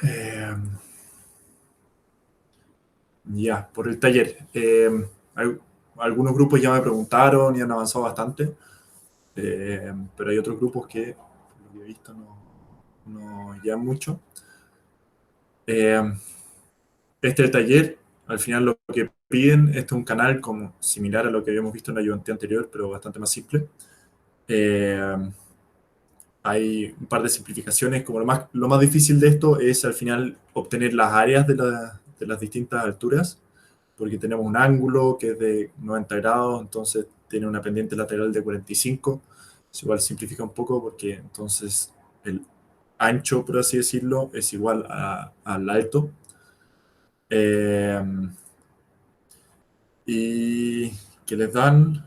Eh, ya, por el taller. Hay- algunos grupos ya me preguntaron y han avanzado bastante, pero hay otros grupos que, por lo que he visto, no llevan mucho. Eh, este taller, al final lo que piden, este es un canal como similar a lo que habíamos visto en la ayudantía anterior, pero bastante más simple. Eh, hay un par de simplificaciones, como lo más difícil de esto es al final obtener las áreas de las distintas alturas, porque tenemos un ángulo que es de 90 grados, entonces tiene una pendiente lateral de 45. Eso igual simplifica un poco porque entonces el ancho, por así decirlo, es igual al alto. Eh, y que les dan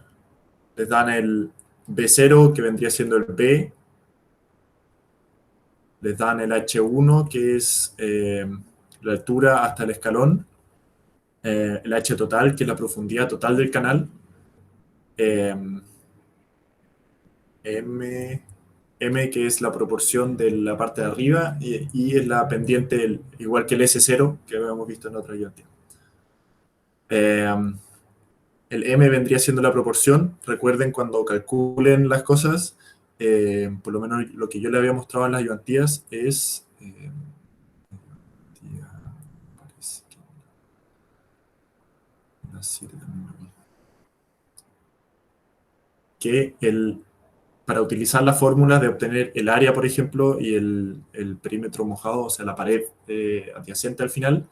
el B0, que vendría siendo el B, les dan el H1, que es la altura hasta el escalón, el H total, que es la profundidad total del canal, eh, M, M, que es la proporción de la parte de arriba, y es la pendiente, igual que el S0, que habíamos visto en otra ayudantía. El M vendría siendo la proporción. Recuerden cuando calculen las cosas, por lo menos lo que yo le había mostrado en las ayudantías es... parece que que para utilizar la fórmula de obtener el área, por ejemplo, y el perímetro mojado, o sea, la pared adyacente al final,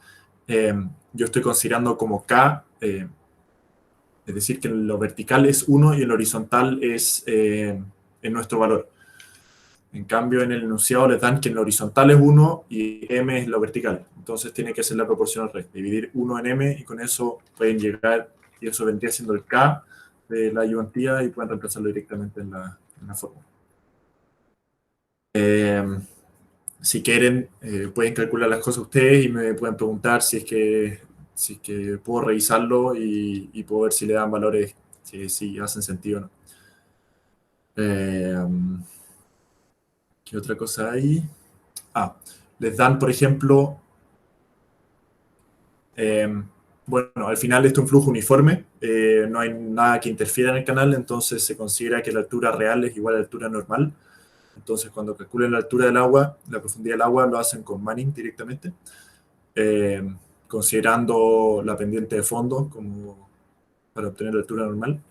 eh, yo estoy considerando como K, es decir, que en lo vertical es 1 y en lo horizontal es nuestro valor. En cambio, en el enunciado les dan que en lo horizontal es 1 y m es lo vertical. Entonces tiene que ser la proporción al revés. Dividir 1 en m y con eso pueden llegar, y eso vendría siendo el K de la ayudantía y pueden reemplazarlo directamente en la fórmula. Eh, si quieren, pueden calcular las cosas ustedes y me pueden preguntar si es que puedo revisarlo y puedo ver si le dan valores que sí hacen sentido o no. Eh, ¿Qué otra cosa hay? Ah, les dan, por ejemplo, bueno, al final esto es un flujo uniforme, no hay nada que interfiera en el canal, entonces se considera que la altura real es igual a la altura normal. Entonces, cuando calculen la altura del agua, la profundidad del agua, lo hacen con Manning directamente, eh, considerando la pendiente de fondo como para obtener la altura normal.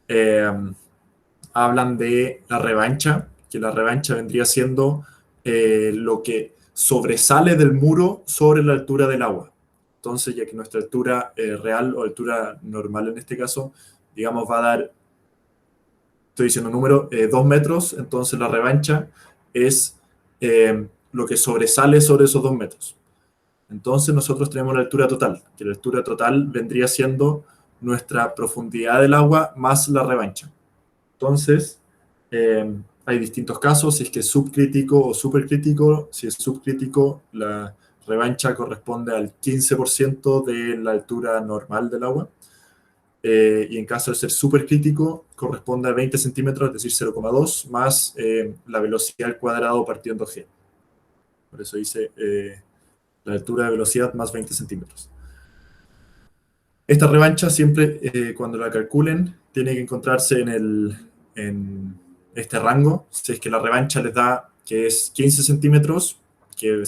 Eh, Hablan de la revancha, que la revancha vendría siendo lo que sobresale del muro sobre la altura del agua. Entonces, ya que nuestra altura real o altura normal en este caso, digamos, va a dar, estoy diciendo un número, 2 metros, entonces la revancha es lo que sobresale sobre esos 2 metros. Entonces nosotros tenemos la altura total, que la altura total vendría siendo nuestra profundidad del agua más la revancha. Entonces, hay distintos casos, si es que es subcrítico o supercrítico. Si es subcrítico, la revancha corresponde al 15% de la altura normal del agua. Y en caso de ser supercrítico, corresponde a 20 centímetros, es decir, 0,2 más la velocidad al cuadrado partiendo g. Por eso dice la altura de velocidad más 20 centímetros. Esta revancha siempre, cuando la calculen, tiene que encontrarse en este rango. Si es que la revancha les da que es 15 centímetros, que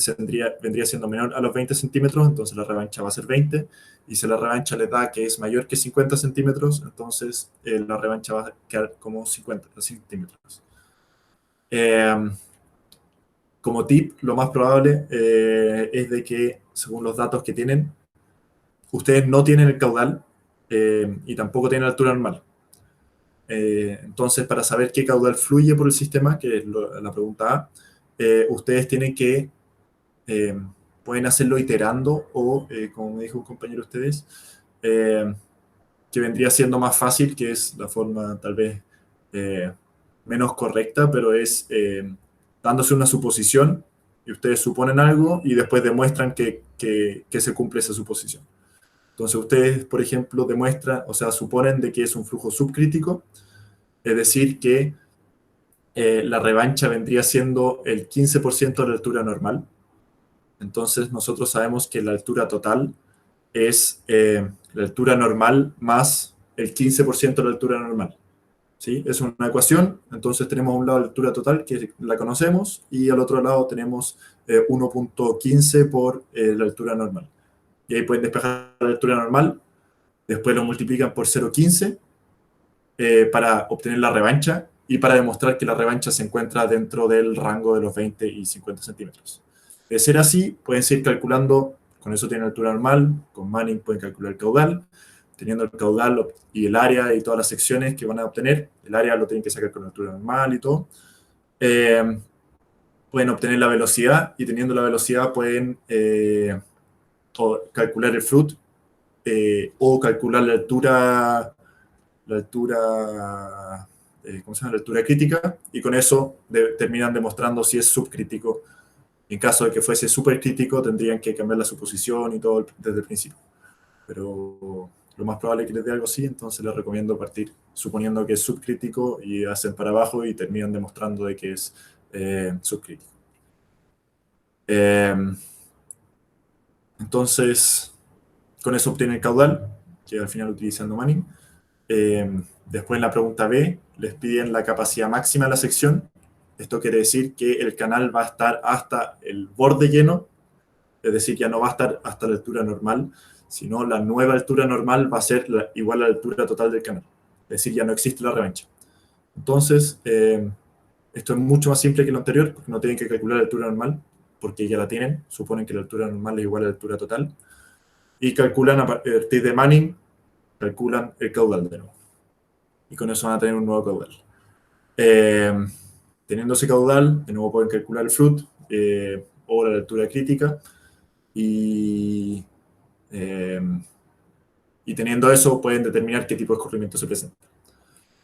vendría siendo menor a los 20 centímetros, entonces la revancha va a ser 20. Y si la revancha les da que es mayor que 50 centímetros, entonces la revancha va a quedar como 50 centímetros. Eh, Como tip, lo más probable es de que, según los datos que tienen, ustedes no tienen el caudal y tampoco tienen la altura normal. Entonces, para saber qué caudal fluye por el sistema, que es la pregunta A, ustedes tienen que, eh, pueden hacerlo iterando o, como me dijo un compañero de ustedes, eh, que vendría siendo más fácil, que es la forma tal vez eh, menos correcta, pero es dándose una suposición y ustedes suponen algo y después demuestran que se cumple esa suposición. Entonces ustedes, por ejemplo, demuestran, o sea, suponen de que es un flujo subcrítico, es decir, que la revancha vendría siendo el 15% de la altura normal. Entonces nosotros sabemos que la altura total es la altura normal más el 15% de la altura normal. ¿Sí? Es una ecuación, entonces tenemos a un lado la altura total, que la conocemos, y al otro lado tenemos 1.15 por la altura normal. Y ahí pueden despejar la altura normal, después lo multiplican por 0.15 para obtener la revancha y para demostrar que la revancha se encuentra dentro del rango de los 20 y 50 centímetros. De ser así, pueden seguir calculando, con eso tienen altura normal, con Manning pueden calcular el caudal, teniendo el caudal y el área y todas las secciones que van a obtener, el área lo tienen que sacar con altura normal y todo, pueden obtener la velocidad y teniendo la velocidad pueden calcular el flood o calcular la altura, ¿cómo se llama? La altura crítica, y con eso terminan demostrando si es subcrítico. En caso de que fuese supercrítico, tendrían que cambiar la suposición y todo desde el principio. Pero lo más probable es que les dé algo así, entonces les recomiendo partir suponiendo que es subcrítico y hacen para abajo y terminan demostrando de que es subcrítico. Entonces, con eso obtienen el caudal, que al final utilizando Manning. Después en la pregunta B les piden la capacidad máxima de la sección. Esto quiere decir que el canal va a estar hasta el borde lleno, es decir, ya no va a estar hasta la altura normal, sino la nueva altura normal va a ser igual a la altura total del canal. Es decir, ya no existe la revancha. Entonces, esto es mucho más simple que lo anterior, porque no tienen que calcular la altura normal, porque ya la tienen, suponen que la altura normal es igual a la altura total, y calculan a partir de Manning, calculan el caudal de nuevo. Y con eso van a tener un nuevo caudal. Teniendo ese caudal, de nuevo pueden calcular el flood o la altura crítica, y teniendo eso pueden determinar qué tipo de escurrimiento se presenta.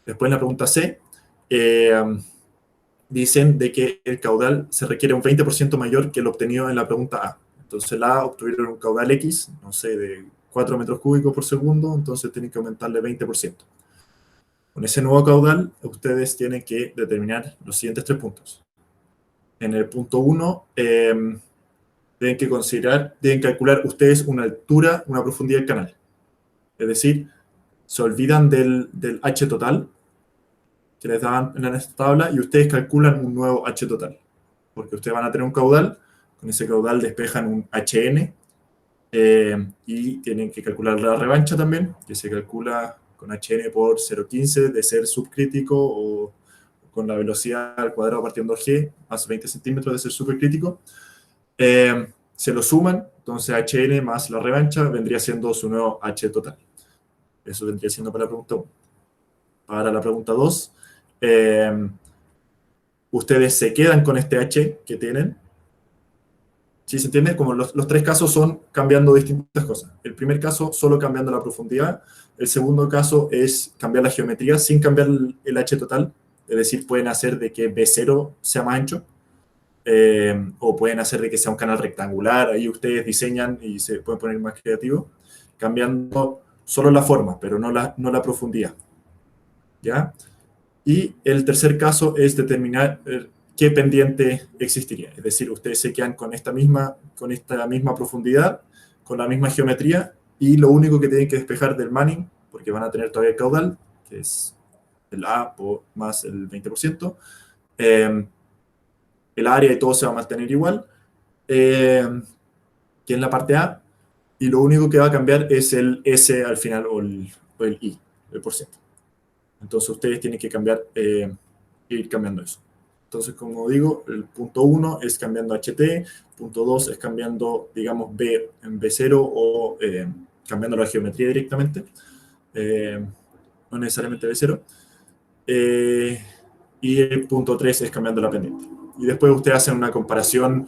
Después en la pregunta C, dicen de que el caudal se requiere un 20% mayor que el obtenido en la pregunta A. Entonces la A obtuvieron un caudal X, no sé, de 4 metros cúbicos por segundo, entonces tienen que aumentarle 20%. Con ese nuevo caudal, ustedes tienen que determinar los siguientes 3 puntos. En el punto 1, deben calcular ustedes una altura, una profundidad del canal. Es decir, se olvidan del H total que les daban en esta tabla y ustedes calculan un nuevo H total. Porque ustedes van a tener un caudal, con ese caudal despejan un HN y tienen que calcular la revancha también, que se calcula con HN por 0.15 de ser subcrítico o con la velocidad al cuadrado partiendo G más 20 centímetros de ser supercrítico. Se lo suman, entonces HN más la revancha vendría siendo su nuevo H total. Eso vendría siendo para la pregunta 1. Para la pregunta 2, ustedes se quedan con este H que tienen. ¿Sí se entiende? Como los 3 casos son cambiando distintas cosas. El primer caso, solo cambiando la profundidad. El segundo caso es cambiar la geometría sin cambiar el H total. Es decir, pueden hacer de que B0 sea más ancho. O pueden hacer de que sea un canal rectangular. Ahí ustedes diseñan y se pueden poner más creativos. Cambiando solo la forma, pero no la profundidad. ¿Ya? Y el tercer caso es determinar qué pendiente existiría. Es decir, ustedes se quedan con esta misma profundidad, con la misma geometría, y lo único que tienen que despejar del Manning, porque van a tener todavía el caudal, que es el A más el 20%, el área y todo se va a mantener igual, que en la parte A, y lo único que va a cambiar es el S al final o el I, el por ciento. Entonces ustedes tienen que ir cambiando eso. Entonces, como digo, el punto 1 es cambiando HT, punto 2 es cambiando, digamos, B en B0 o cambiando la geometría directamente, no necesariamente B0. Y el punto 3 es cambiando la pendiente. Y después ustedes hacen una comparación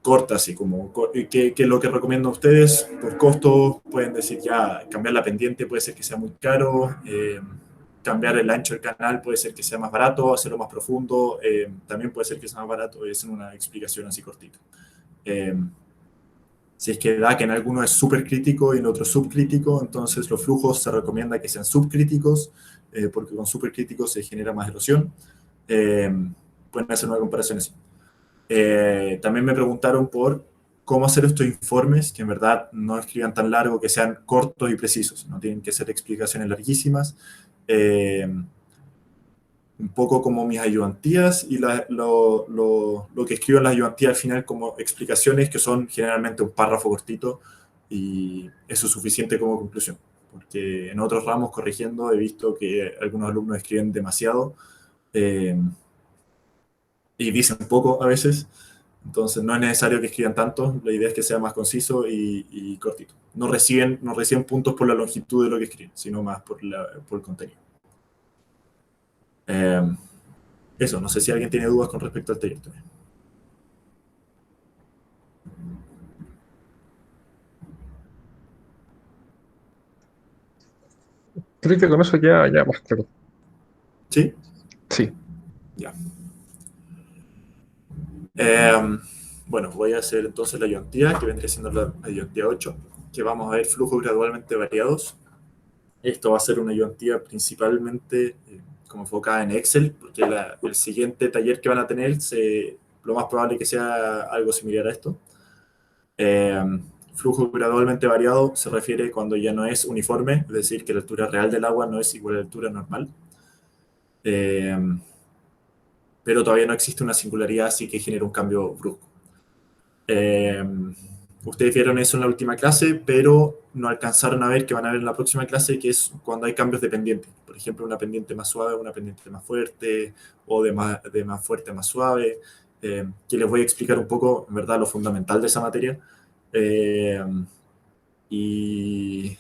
corta, así como que es lo que recomiendo a ustedes por costo. Pueden decir ya cambiar la pendiente puede ser que sea muy caro, cambiar el ancho del canal puede ser que sea más barato, hacerlo más profundo también puede ser que sea más barato. Es una explicación así cortita. Si es que da que en alguno es súper crítico y en otro subcrítico, entonces los flujos se recomienda que sean subcríticos porque con supercríticos se genera más erosión. Pueden hacer una comparación así. También me preguntaron por cómo hacer estos informes, que en verdad no escriban tan largo, que sean cortos y precisos, no tienen que ser explicaciones larguísimas. Un poco como mis ayudantías y lo que escribo en las ayudantías al final como explicaciones que son generalmente un párrafo cortito y eso es suficiente como conclusión. Porque en otros ramos corrigiendo he visto que algunos alumnos escriben demasiado eh, y dicen poco a veces, entonces no es necesario que escriban tanto, la idea es que sea más conciso y cortito. No reciben puntos por la longitud de lo que escriben, sino más por el contenido. Eh, Eso, no sé si alguien tiene dudas con respecto al taller también. Creo que con eso ya más claro. ¿Sí? Sí. Ya. Eh, bueno, voy a hacer entonces la ayudantía, que vendría siendo la ayudantía 8, que vamos a ver flujos gradualmente variados. Esto va a ser una ayudantía principalmente como enfocada en Excel, porque el siguiente taller que van a tener, lo más probable que sea algo similar a esto. Eh, Flujo gradualmente variado se refiere cuando ya no es uniforme, es decir, que la altura real del agua no es igual a la altura normal. Eh, pero todavía no existe una singularidad, así que genera un cambio brusco. Eh, Ustedes vieron eso en la última clase, pero no alcanzaron a ver que van a ver en la próxima clase, que es cuando hay cambios de pendiente. Por ejemplo, una pendiente más suave, una pendiente más fuerte, o de más fuerte a más suave, que les voy a explicar un poco, en verdad, lo fundamental de esa materia. Eh, y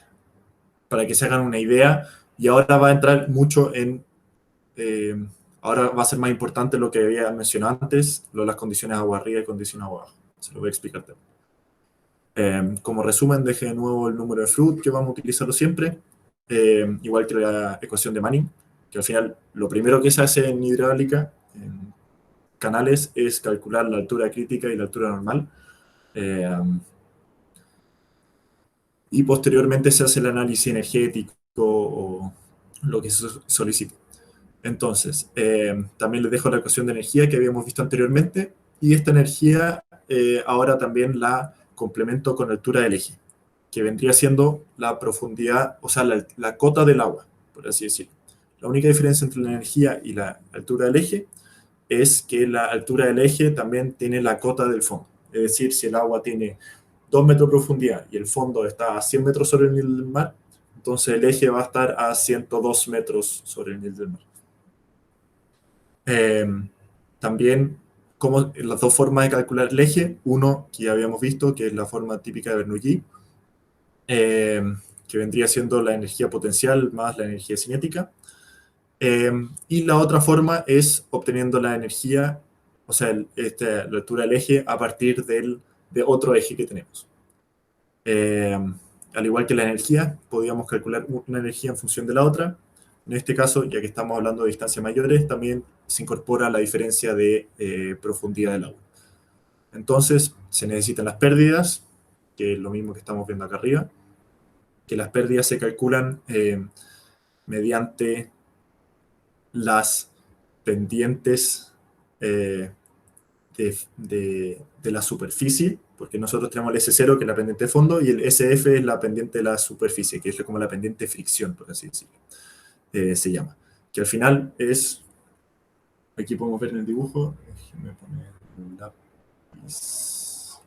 para que se hagan una idea, y ahora va a entrar mucho en eh, ahora va a ser más importante lo que había mencionado antes, lo de las condiciones agua arriba y condiciones agua abajo. Se lo voy a explicar también. Como resumen, deje de nuevo el número de Flood, que vamos a utilizarlo siempre, igual que la ecuación de Manning, que al final lo primero que se hace en hidráulica, en canales, es calcular la altura crítica y la altura normal. Eh, y posteriormente se hace el análisis energético o lo que se solicite. Entonces, también les dejo la ecuación de energía que habíamos visto anteriormente y esta energía ahora también la complemento con la altura del eje, que vendría siendo la profundidad, o sea, la cota del agua, por así decirlo. La única diferencia entre la energía y la altura del eje es que la altura del eje también tiene la cota del fondo. Es decir, si el agua tiene 2 metros de profundidad y el fondo está a 100 metros sobre el nivel del mar, entonces el eje va a estar a 102 metros sobre el nivel del mar. Eh, También como las dos formas de calcular el eje, uno que ya habíamos visto, que es la forma típica de Bernoulli, eh, que vendría siendo la energía potencial más la energía cinética, y la otra forma es obteniendo la energía, o sea, la altura del eje a partir de otro eje que tenemos. Eh, Al igual que la energía, podríamos calcular una energía en función de la otra. En este caso, ya que estamos hablando de distancias mayores, también se incorpora la diferencia de profundidad del agua. Entonces, se necesitan las pérdidas, que es lo mismo que estamos viendo acá arriba, que las pérdidas se calculan mediante las pendientes eh, de la superficie, porque nosotros tenemos el S0, que es la pendiente de fondo, y el SF es la pendiente de la superficie, que es como la pendiente de fricción, por así decirlo, se llama. Que al final es, aquí podemos ver en el dibujo, déjenme poner un lápiz.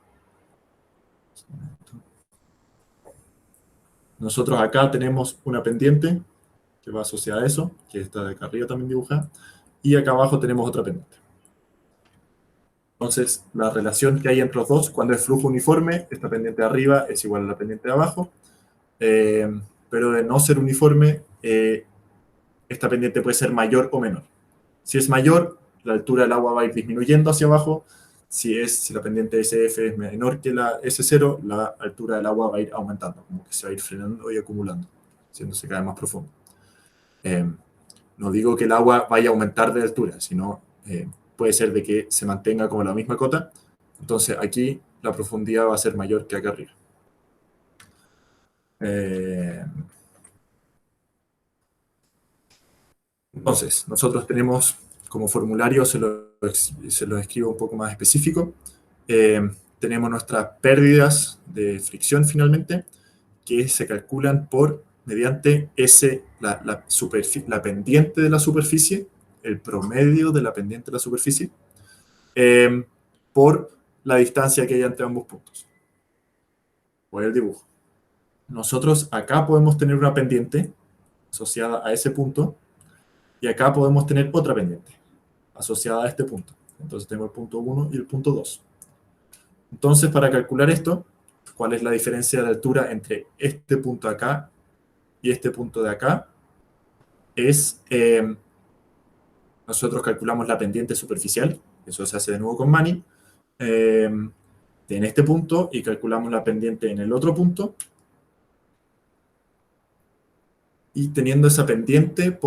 Nosotros acá tenemos una pendiente que va asociada a eso, que está de acá arriba también dibujada, y acá abajo tenemos otra pendiente. Entonces, la relación que hay entre los dos, cuando es flujo uniforme, esta pendiente de arriba es igual a la pendiente de abajo, pero de no ser uniforme, esta pendiente puede ser mayor o menor. Si es mayor, la altura del agua va a ir disminuyendo hacia abajo. Si la pendiente SF es menor que la S0, la altura del agua va a ir aumentando, como que se va a ir frenando y acumulando, haciéndose cada vez más profundo. Eh, no digo que el agua vaya a aumentar de altura, sino puede ser de que se mantenga como la misma cota. Entonces aquí la profundidad va a ser mayor que acá arriba. Eh, Entonces, nosotros tenemos como formulario, se lo se lo escribo un poco más específico. Tenemos nuestras pérdidas de fricción finalmente, que se calculan mediante la pendiente de la superficie, el promedio de la pendiente de la superficie, por la distancia que hay entre ambos puntos. Por el dibujo. Nosotros acá podemos tener una pendiente asociada a ese punto, y acá podemos tener otra pendiente asociada a este punto. Entonces tengo el punto 1 y el punto 2. Entonces, para calcular esto, ¿cuál es la diferencia de altura entre este punto acá y este punto de acá? Nosotros calculamos la pendiente superficial, eso se hace de nuevo con Manning, en este punto, y calculamos la pendiente en el otro punto. Y teniendo esa pendiente,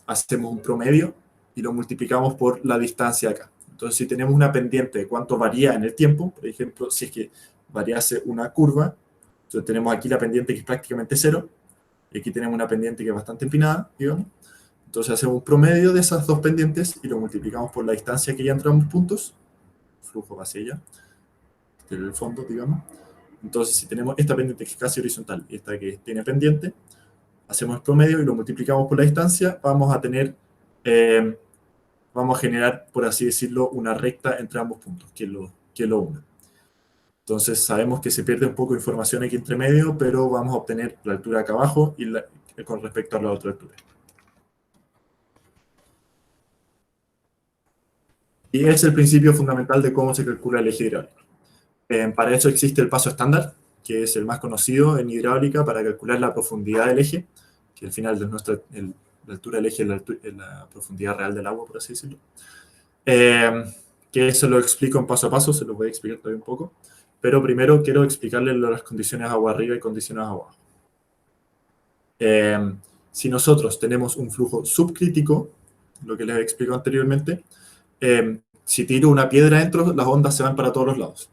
hacemos un promedio y lo multiplicamos por la distancia acá. Entonces, si tenemos una pendiente de cuánto varía en el tiempo, por ejemplo, si es que variase una curva, entonces tenemos aquí la pendiente que es prácticamente cero, y aquí tenemos una pendiente que es bastante empinada, digamos. Entonces hacemos un promedio de esas dos pendientes y lo multiplicamos por la distancia que hay entre ambos puntos, flujo va hacia allá, en el fondo, digamos. Entonces, si tenemos esta pendiente que es casi horizontal y esta que tiene pendiente, hacemos el promedio y lo multiplicamos por la distancia, vamos a generar, por así decirlo, una recta entre ambos puntos, que lo une. Entonces sabemos que se pierde un poco de información aquí entre medio, pero vamos a obtener la altura acá abajo con respecto a la otra altura. Y es el principio fundamental de cómo se calcula el eje hidráulico. Para eso existe el paso estándar, que es el más conocido en hidráulica para calcular la profundidad del eje, que al final es la altura del eje es la profundidad real del agua, por así decirlo. Que eso lo explico en paso a paso, se lo voy a explicar todavía un poco. Pero primero quiero explicarles las condiciones agua arriba y condiciones agua abajo. Si nosotros tenemos un flujo subcrítico, lo que les he explicado anteriormente, si tiro una piedra adentro, las ondas se van para todos los lados.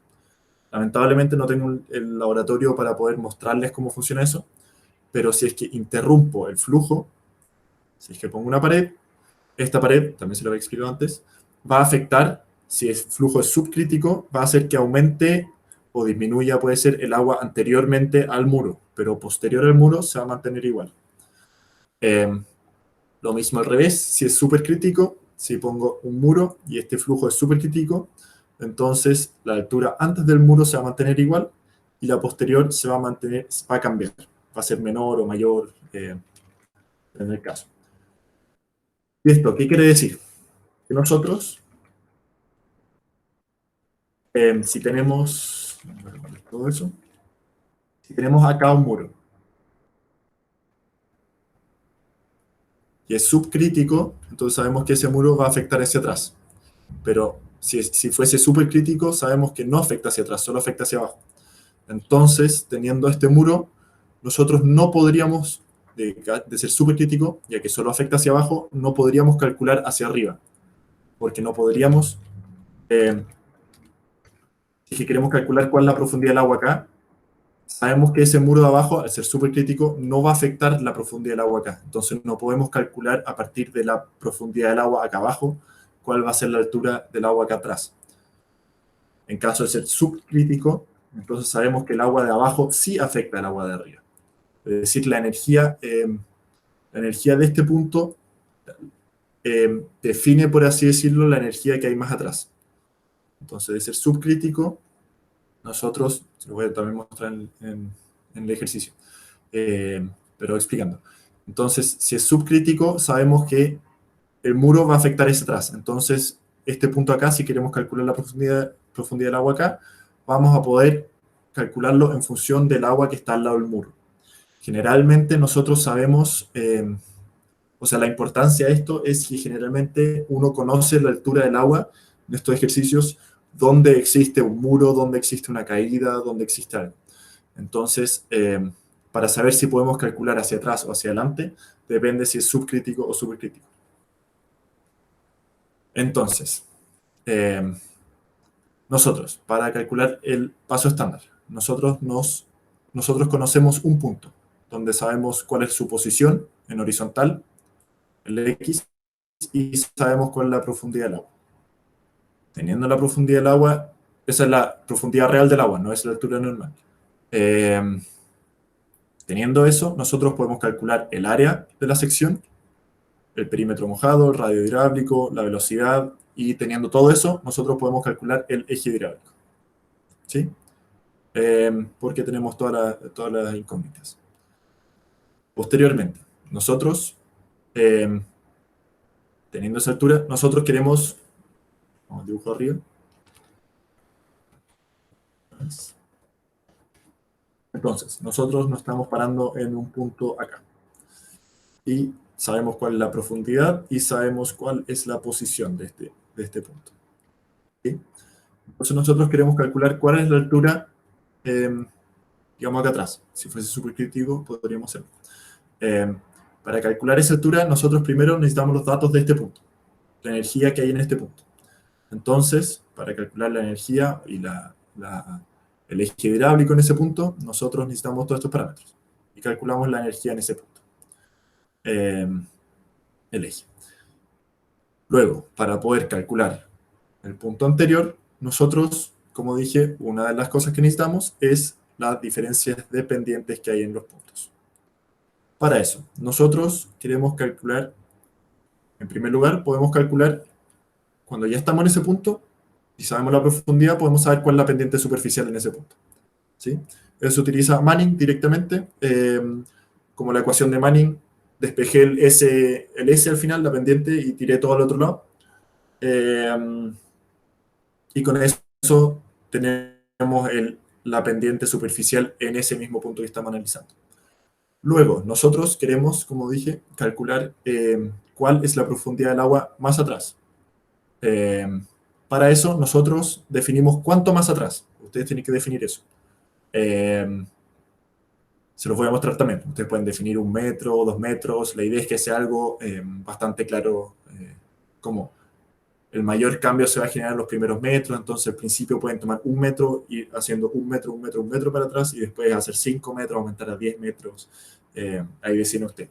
Lamentablemente no tengo el laboratorio para poder mostrarles cómo funciona eso, pero si es que interrumpo el flujo, si es que pongo una pared, esta pared, también se lo había explicado antes, va a afectar, si el flujo es subcrítico, va a hacer que aumente o disminuya, puede ser, el agua anteriormente al muro, pero posterior al muro se va a mantener igual. Lo mismo al revés, si es supercrítico, si pongo un muro y este flujo es supercrítico, entonces la altura antes del muro se va a mantener igual y la posterior va a cambiar, va a ser menor o mayor en el caso. ¿Y esto qué quiere decir? Que nosotros, si tenemos todo eso, si tenemos acá un muro y es subcrítico, entonces sabemos que ese muro va a afectar hacia atrás. Pero si fuese supercrítico, sabemos que no afecta hacia atrás, solo afecta hacia abajo. Entonces, teniendo este muro, nosotros no podríamos, de ser supercrítico, ya que solo afecta hacia abajo, no podríamos calcular hacia arriba. Porque no podríamos, si queremos calcular cuál es la profundidad del agua acá, sabemos que ese muro de abajo, al ser supercrítico, no va a afectar la profundidad del agua acá. Entonces no podemos calcular a partir de la profundidad del agua acá abajo cuál va a ser la altura del agua acá atrás. En caso de ser subcrítico, entonces sabemos que el agua de abajo sí afecta al agua de arriba. Es decir, la energía de este punto define, por así decirlo, la energía que hay más atrás. Entonces, de ser subcrítico, nosotros, se lo voy a también mostrar en el ejercicio, pero explicando. Entonces, si es subcrítico, sabemos que el muro va a afectar ese atrás. Entonces, este punto acá, si queremos calcular la profundidad del agua acá, vamos a poder calcularlo en función del agua que está al lado del muro. Generalmente nosotros sabemos, la importancia de esto es que generalmente uno conoce la altura del agua en estos ejercicios, donde existe un muro, donde existe una caída, donde existe algo. Entonces, para saber si podemos calcular hacia atrás o hacia adelante, depende si es subcrítico o supercrítico. Entonces, nosotros, para calcular el paso estándar, nosotros conocemos un punto, donde sabemos cuál es su posición en horizontal, el X, y sabemos cuál es la profundidad del agua. Teniendo la profundidad del agua, esa es la profundidad real del agua, no es la altura normal. Teniendo eso, nosotros podemos calcular el área de la sección, el perímetro mojado, el radio hidráulico, la velocidad, y teniendo todo eso, nosotros podemos calcular el eje hidráulico. ¿Sí? Porque tenemos todas las incógnitas. Posteriormente, nosotros, teniendo esa altura, nosotros queremos, vamos a dibujar arriba. Entonces, nosotros nos estamos parando en un punto acá. Y sabemos cuál es la profundidad y sabemos cuál es la posición de este punto. ¿Sí? Entonces nosotros queremos calcular cuál es la altura, digamos acá atrás. Si fuese supercrítico, podríamos hacerlo. Para calcular esa altura, nosotros primero necesitamos los datos de este punto, la energía que hay en este punto. Entonces, para calcular la energía y el eje hidráulico en ese punto, nosotros necesitamos todos estos parámetros. Y calculamos la energía en ese punto. El eje. Luego, para poder calcular el punto anterior, nosotros, como dije, una de las cosas que necesitamos es las diferencias de pendientes que hay en los puntos. Para eso, nosotros queremos calcular, en primer lugar, podemos calcular, cuando ya estamos en ese punto, y sabemos la profundidad, podemos saber cuál es la pendiente superficial en ese punto. ¿Sí? Eso utiliza Manning directamente, como la ecuación de Manning, despejé el S al final, la pendiente, y tiré todo al otro lado. Y con eso tenemos la pendiente superficial en ese mismo punto que estamos analizando. Luego, nosotros queremos, como dije, calcular cuál es la profundidad del agua más atrás. Para eso, nosotros definimos cuánto más atrás. Ustedes tienen que definir eso. Se los voy a mostrar también. Ustedes pueden definir 1 metro, 2 metros. La idea es que sea algo bastante claro, como el mayor cambio se va a generar en los primeros metros, entonces al principio pueden tomar 1 metro y haciendo 1 metro, 1 metro, 1 metro para atrás, y después hacer 5 metros, aumentar a 10 metros. Ahí decide usted.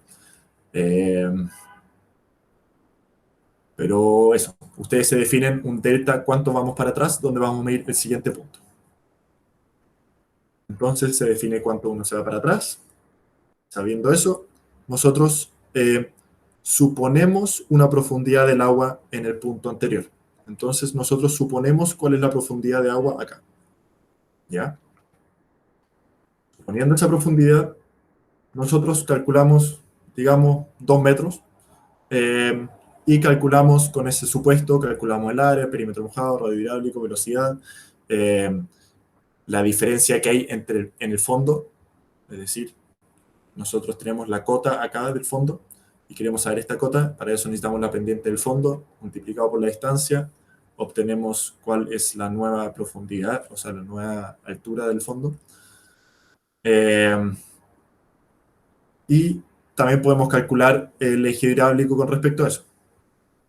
Pero eso, ustedes se definen un delta, cuánto vamos para atrás, donde vamos a medir el siguiente punto. Entonces se define cuánto uno se va para atrás. Sabiendo eso, nosotros suponemos una profundidad del agua en el punto anterior. Entonces nosotros suponemos cuál es la profundidad de agua acá. ¿Ya? Suponiendo esa profundidad, nosotros calculamos, digamos, 2 metros, y calculamos con ese supuesto, calculamos el área, perímetro mojado, radio hidráulico, velocidad, la diferencia que hay en el fondo, es decir, nosotros tenemos la cota acá del fondo y queremos saber esta cota, para eso necesitamos la pendiente del fondo multiplicado por la distancia, obtenemos cuál es la nueva profundidad, o sea, la nueva altura del fondo. Y también podemos calcular el eje hidráulico con respecto a eso,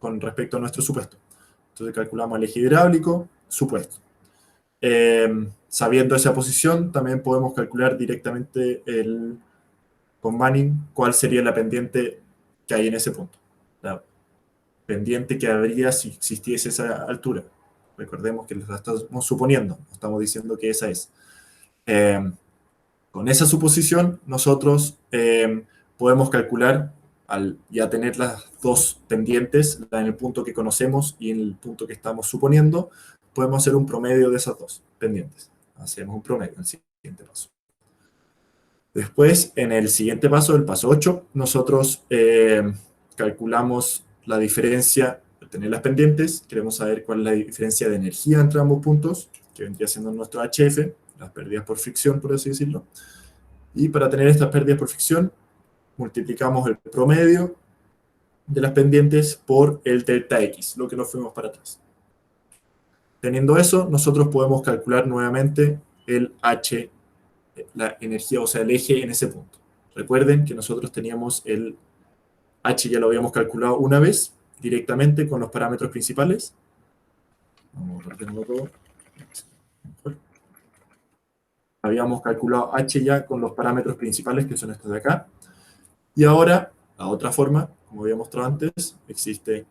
con respecto a nuestro supuesto. Entonces calculamos el eje hidráulico, supuesto. Sabiendo esa posición, también podemos calcular directamente con Manning cuál sería la pendiente que hay en ese punto. La pendiente que habría si existiese esa altura. Recordemos que la estamos suponiendo, no estamos diciendo que esa es. Con esa suposición, nosotros podemos calcular, al ya tener las dos pendientes, la en el punto que conocemos y en el punto que estamos suponiendo, podemos hacer un promedio de esas dos pendientes. Hacemos un promedio en el siguiente paso. Después, en el siguiente paso, el paso 8, nosotros calculamos la diferencia de tener las pendientes. Queremos saber cuál es la diferencia de energía entre ambos puntos, que vendría siendo nuestro HF, las pérdidas por fricción, por así decirlo. Y para tener estas pérdidas por fricción, multiplicamos el promedio de las pendientes por el delta X, lo que nos fuimos para atrás. Teniendo eso, nosotros podemos calcular nuevamente el H, la energía, o sea, el eje en ese punto. Recuerden que nosotros teníamos el H, ya lo habíamos calculado una vez, directamente con los parámetros principales. Vamos a ordenarlo todo. Habíamos calculado H ya con los parámetros principales, que son estos de acá. Y ahora, la otra forma, como había mostrado antes, existe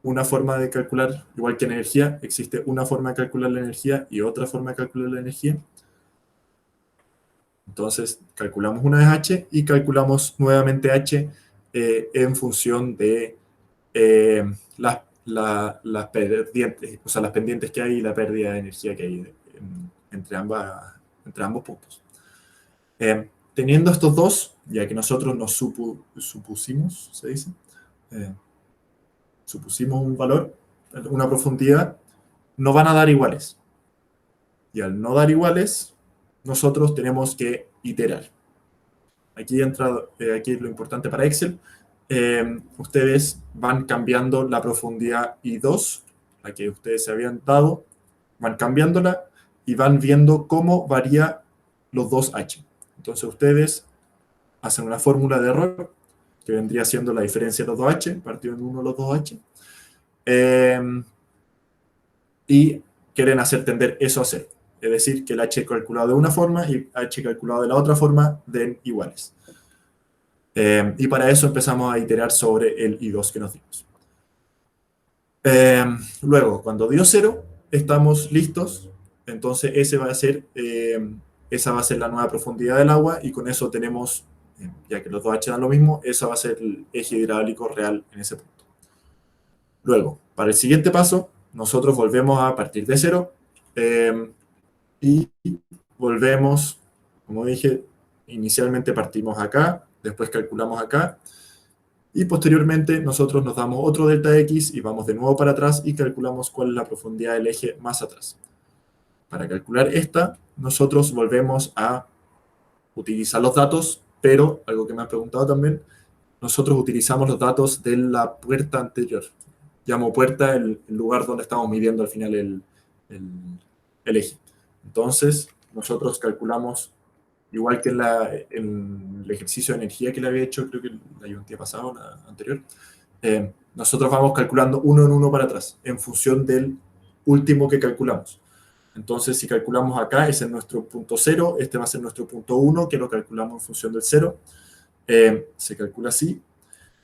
una forma de calcular, igual que en energía, existe una forma de calcular la energía y otra forma de calcular la energía. Entonces, calculamos una vez H y calculamos nuevamente H en función de las pendientes, o sea, las pendientes que hay y la pérdida de energía que hay entre ambos puntos. Teniendo estos dos, ya que nosotros nos supusimos, se dice, supusimos un valor, una profundidad, no van a dar iguales. Y al no dar iguales, nosotros tenemos que iterar. Aquí entra aquí lo importante para Excel. Ustedes van cambiando la profundidad I2, la que ustedes se habían dado, van cambiándola y van viendo cómo varía los dos H. Entonces ustedes hacen una fórmula de error que vendría siendo la diferencia de los dos H, partido en uno de los dos H, y quieren hacer tender eso a cero. Es decir, que el H calculado de una forma y H calculado de la otra forma den iguales. Y para eso empezamos a iterar sobre el I2 que nos dimos. Luego, cuando dio 0, estamos listos. Entonces, esa va a ser la nueva profundidad del agua y con eso tenemos, ya que los dos H dan lo mismo, esa va a ser el eje hidráulico real en ese punto. Luego, para el siguiente paso, nosotros volvemos a partir de 0 y volvemos, como dije, inicialmente partimos acá, después calculamos acá, y posteriormente nosotros nos damos otro delta X y vamos de nuevo para atrás y calculamos cuál es la profundidad del eje más atrás. Para calcular esta, nosotros volvemos a utilizar los datos, pero, algo que me han preguntado también, nosotros utilizamos los datos de la puerta anterior. Llamo puerta el lugar donde estamos midiendo al final el eje. Entonces, nosotros calculamos, igual que en el ejercicio de energía que le había hecho, creo que el día pasado, la anterior, nosotros vamos calculando uno en uno para atrás, en función del último que calculamos. Entonces, si calculamos acá, ese es nuestro punto 0, este va a ser nuestro punto 1, que lo calculamos en función del 0. Se calcula así.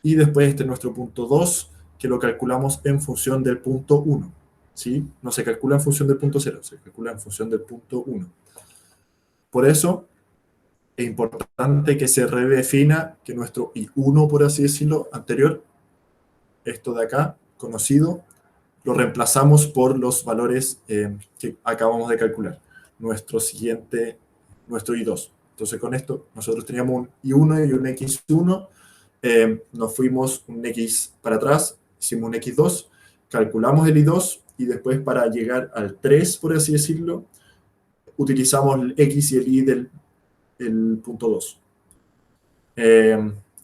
Y después este es nuestro punto 2, que lo calculamos en función del punto 1. ¿Sí? No se calcula en función del punto 0, se calcula en función del punto 1. Por eso, es importante que se redefina que nuestro I1, por así decirlo, anterior, esto de acá, conocido, lo reemplazamos por los valores que acabamos de calcular. Nuestro I2. Entonces con esto nosotros teníamos un I1 y un X1, nos fuimos un X para atrás, hicimos un X2, calculamos el I2 y después para llegar al 3, por así decirlo, utilizamos el X y el Y del punto 2.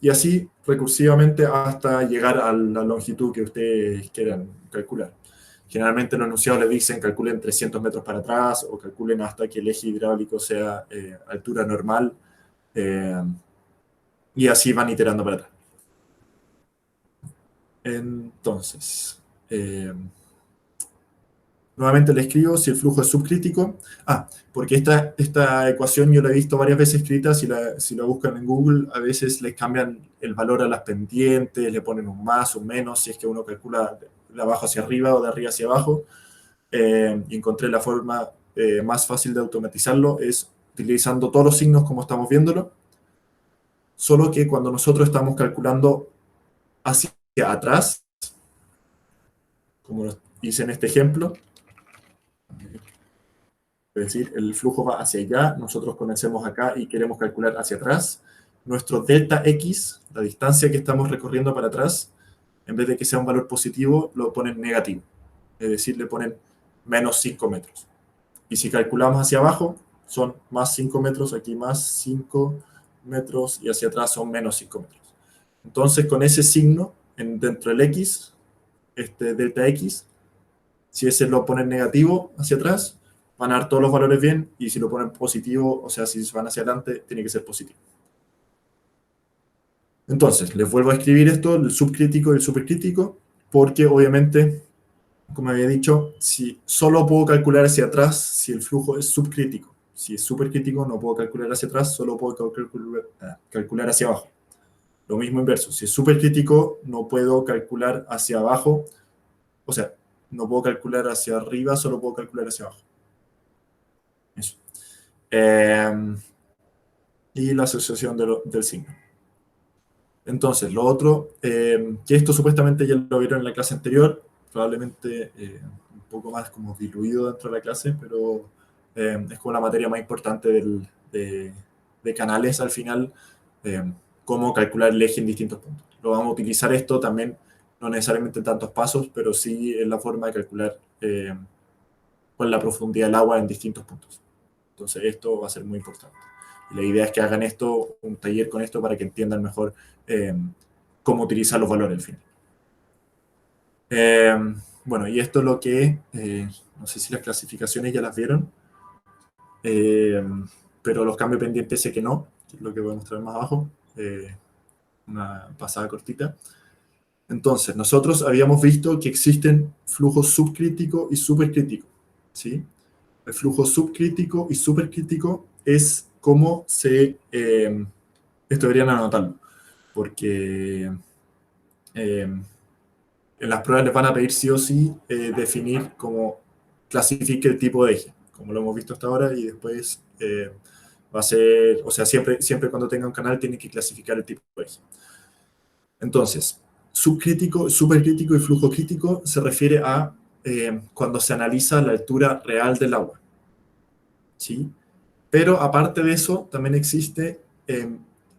Y así recursivamente hasta llegar a la longitud que ustedes quieran calcular. Generalmente los enunciados les dicen calculen 300 metros para atrás o calculen hasta que el eje hidráulico sea altura normal, y así van iterando para atrás. Entonces, nuevamente le escribo si el flujo es subcrítico. Porque esta ecuación yo la he visto varias veces escrita, si la buscan en Google, a veces les cambian el valor a las pendientes, le ponen un más, un menos, si es que uno calcula de abajo hacia arriba o de arriba hacia abajo. Y encontré la forma más fácil de automatizarlo, es utilizando todos los signos como estamos viéndolo, solo que cuando nosotros estamos calculando hacia atrás, como lo hice en este ejemplo, es decir, el flujo va hacia allá, nosotros comencemos acá y queremos calcular hacia atrás, nuestro delta X, la distancia que estamos recorriendo para atrás, en vez de que sea un valor positivo, lo ponen negativo. Es decir, le ponen menos 5 metros. Y si calculamos hacia abajo, son más 5 metros, aquí más 5 metros, y hacia atrás son menos 5 metros. Entonces, con ese signo, dentro del X, este delta X, si ese lo ponen negativo hacia atrás, van a dar todos los valores bien, y si lo ponen positivo, o sea, si van hacia adelante, tiene que ser positivo. Entonces, les vuelvo a escribir esto, el subcrítico y el supercrítico, porque obviamente, como había dicho, si solo puedo calcular hacia atrás si el flujo es subcrítico. Si es supercrítico, no puedo calcular hacia atrás, solo puedo calcular hacia abajo. Lo mismo inverso, si es supercrítico, no puedo calcular hacia abajo, o sea, no puedo calcular hacia arriba, solo puedo calcular hacia abajo. Eso. Y la asociación del signo. Entonces, lo otro, que esto supuestamente ya lo vieron en la clase anterior, probablemente un poco más como diluido dentro de la clase, pero es como la materia más importante de canales al final, cómo calcular el eje en distintos puntos. Lo vamos a utilizar esto también, no necesariamente en tantos pasos, pero sí en la forma de calcular cuál es la profundidad del agua en distintos puntos. Entonces, esto va a ser muy importante. Y la idea es que hagan esto, un taller con esto, para que entiendan mejor cómo utilizar los valores al final. Bueno, y esto es lo que, no sé si las clasificaciones ya las vieron, pero los cambios pendientes sé que no, que es lo que voy a mostrar más abajo, una pasada cortita. Entonces, nosotros habíamos visto que existen flujos subcrítico y supercrítico, ¿sí? El flujo subcrítico y supercrítico es cómo esto deberían anotarlo, porque en las pruebas les van a pedir sí o sí definir cómo clasifique el tipo de eje, como lo hemos visto hasta ahora, y después va a ser, o sea, siempre cuando tenga un canal tiene que clasificar el tipo de eje. Entonces, subcrítico, supercrítico y flujo crítico se refiere a cuando se analiza la altura real del agua, ¿sí? Pero aparte de eso, también existe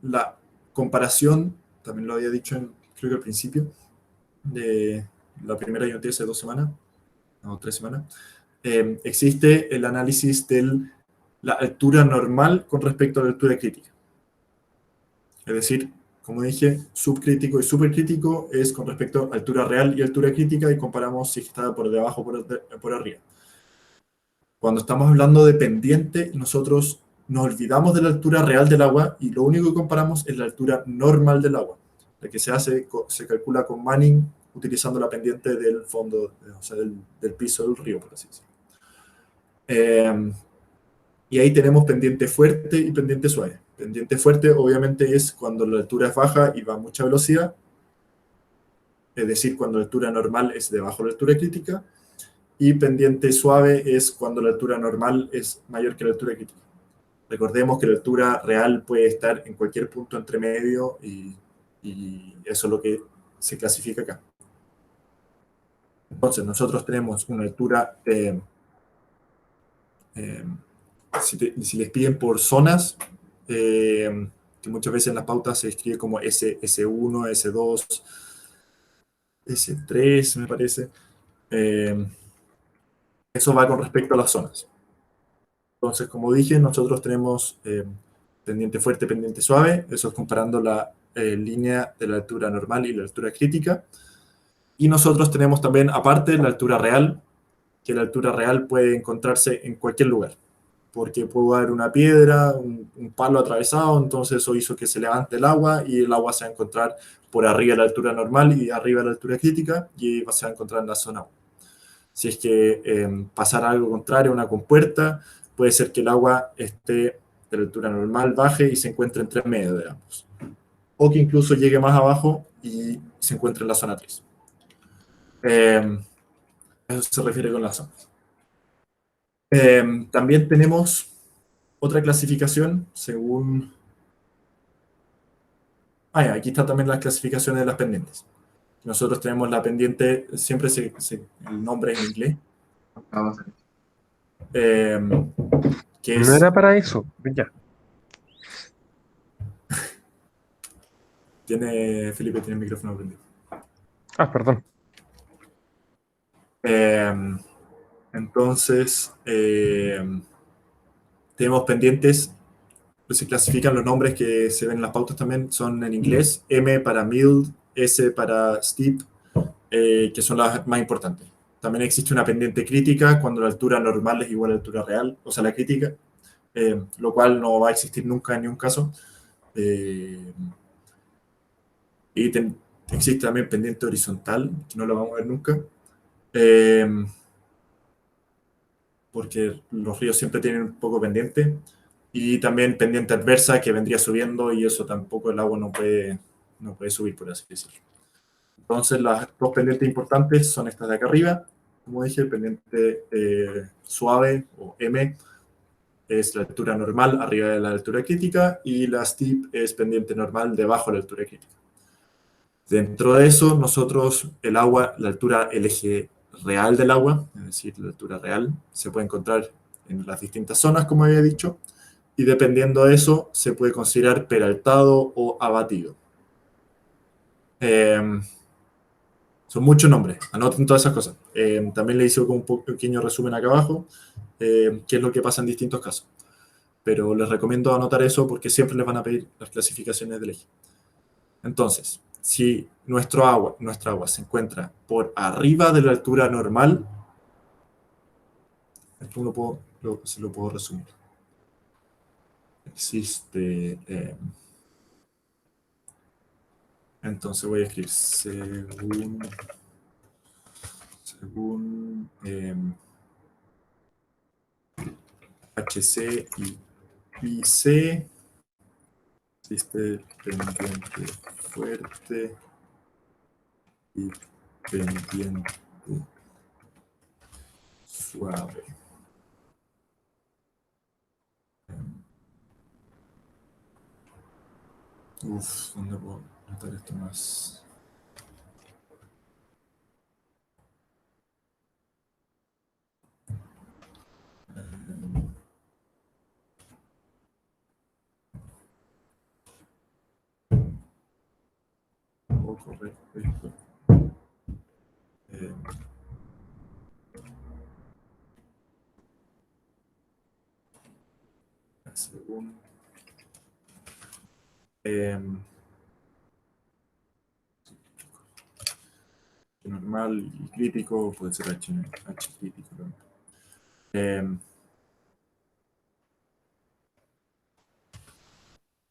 la comparación, también lo había dicho creo que al principio, de la primera IoT hace 2 semanas, o 3 semanas, existe el análisis de la altura normal con respecto a la altura crítica. Es decir, como dije, subcrítico y supercrítico es con respecto a altura real y altura crítica, y comparamos si está por debajo o por arriba. Cuando estamos hablando de pendiente, nosotros nos olvidamos de la altura real del agua y lo único que comparamos es la altura normal del agua, la que se calcula con Manning utilizando la pendiente del fondo, o sea, del piso del río, por así decirlo. Y ahí tenemos pendiente fuerte y pendiente suave. Pendiente fuerte obviamente es cuando la altura es baja y va a mucha velocidad, es decir, cuando la altura normal es debajo de la altura crítica, y pendiente suave es cuando la altura normal es mayor que la altura crítica. Recordemos que la altura real puede estar en cualquier punto entre medio y eso es lo que se clasifica acá. Entonces, nosotros tenemos una altura, si les piden por zonas, que muchas veces en las pautas se escribe como S1, S2, S3, me parece. Eso va con respecto a las zonas. Entonces, como dije, nosotros tenemos pendiente fuerte, pendiente suave, eso es comparando la línea de la altura normal y la altura crítica. Y nosotros tenemos también, aparte, la altura real, que la altura real puede encontrarse en cualquier lugar, porque puede haber una piedra, un palo atravesado, entonces eso hizo que se levante el agua y el agua se va a encontrar por arriba de la altura normal y arriba de la altura crítica, y se va a encontrar en la zona 1. Si es que pasara algo contrario, una compuerta, puede ser que el agua esté de la altura normal, baje y se encuentre entre medio de ambos. O que incluso llegue más abajo y se encuentre en la zona 3. Eso se refiere con las zonas. También tenemos otra clasificación según... aquí están también las clasificaciones de las pendientes. Nosotros tenemos la pendiente, siempre el nombre en inglés, que No es... era para eso, ya. Felipe tiene el micrófono prendido. Ah, perdón. Entonces, tenemos pendientes, pues se clasifican los nombres que se ven en las pautas también, son en inglés, M para mild, S para steep, que son las más importantes. También existe una pendiente crítica cuando la altura normal es igual a la altura real, o sea, la crítica, lo cual no va a existir nunca en ningún caso. Y existe también pendiente horizontal, que no lo vamos a ver nunca, porque los ríos siempre tienen un poco pendiente. Y también pendiente adversa, que vendría subiendo, y eso tampoco el agua no puede subir, por así decirlo. Entonces, las dos pendientes importantes son estas de acá arriba. Como dije, el pendiente suave, o M, es la altura normal arriba de la altura crítica, y la steep es pendiente normal debajo de la altura crítica. Dentro de eso, nosotros, el agua, la altura, el eje real del agua, es decir, la altura real, se puede encontrar en las distintas zonas, como había dicho, y dependiendo de eso, se puede considerar peraltado o abatido. Son muchos nombres, anoten todas esas cosas. También le hice un pequeño resumen acá abajo, qué es lo que pasa en distintos casos. Pero les recomiendo anotar eso porque siempre les van a pedir las clasificaciones del eje. Entonces, si nuestra agua se encuentra por arriba de la altura normal, esto se lo puedo resumir. Existe... entonces voy a escribir según HC y IC, existe pendiente fuerte y pendiente suave. ¿Dónde puedo notar esto más? Correcto esto. Según normal y crítico, puede ser H crítico también.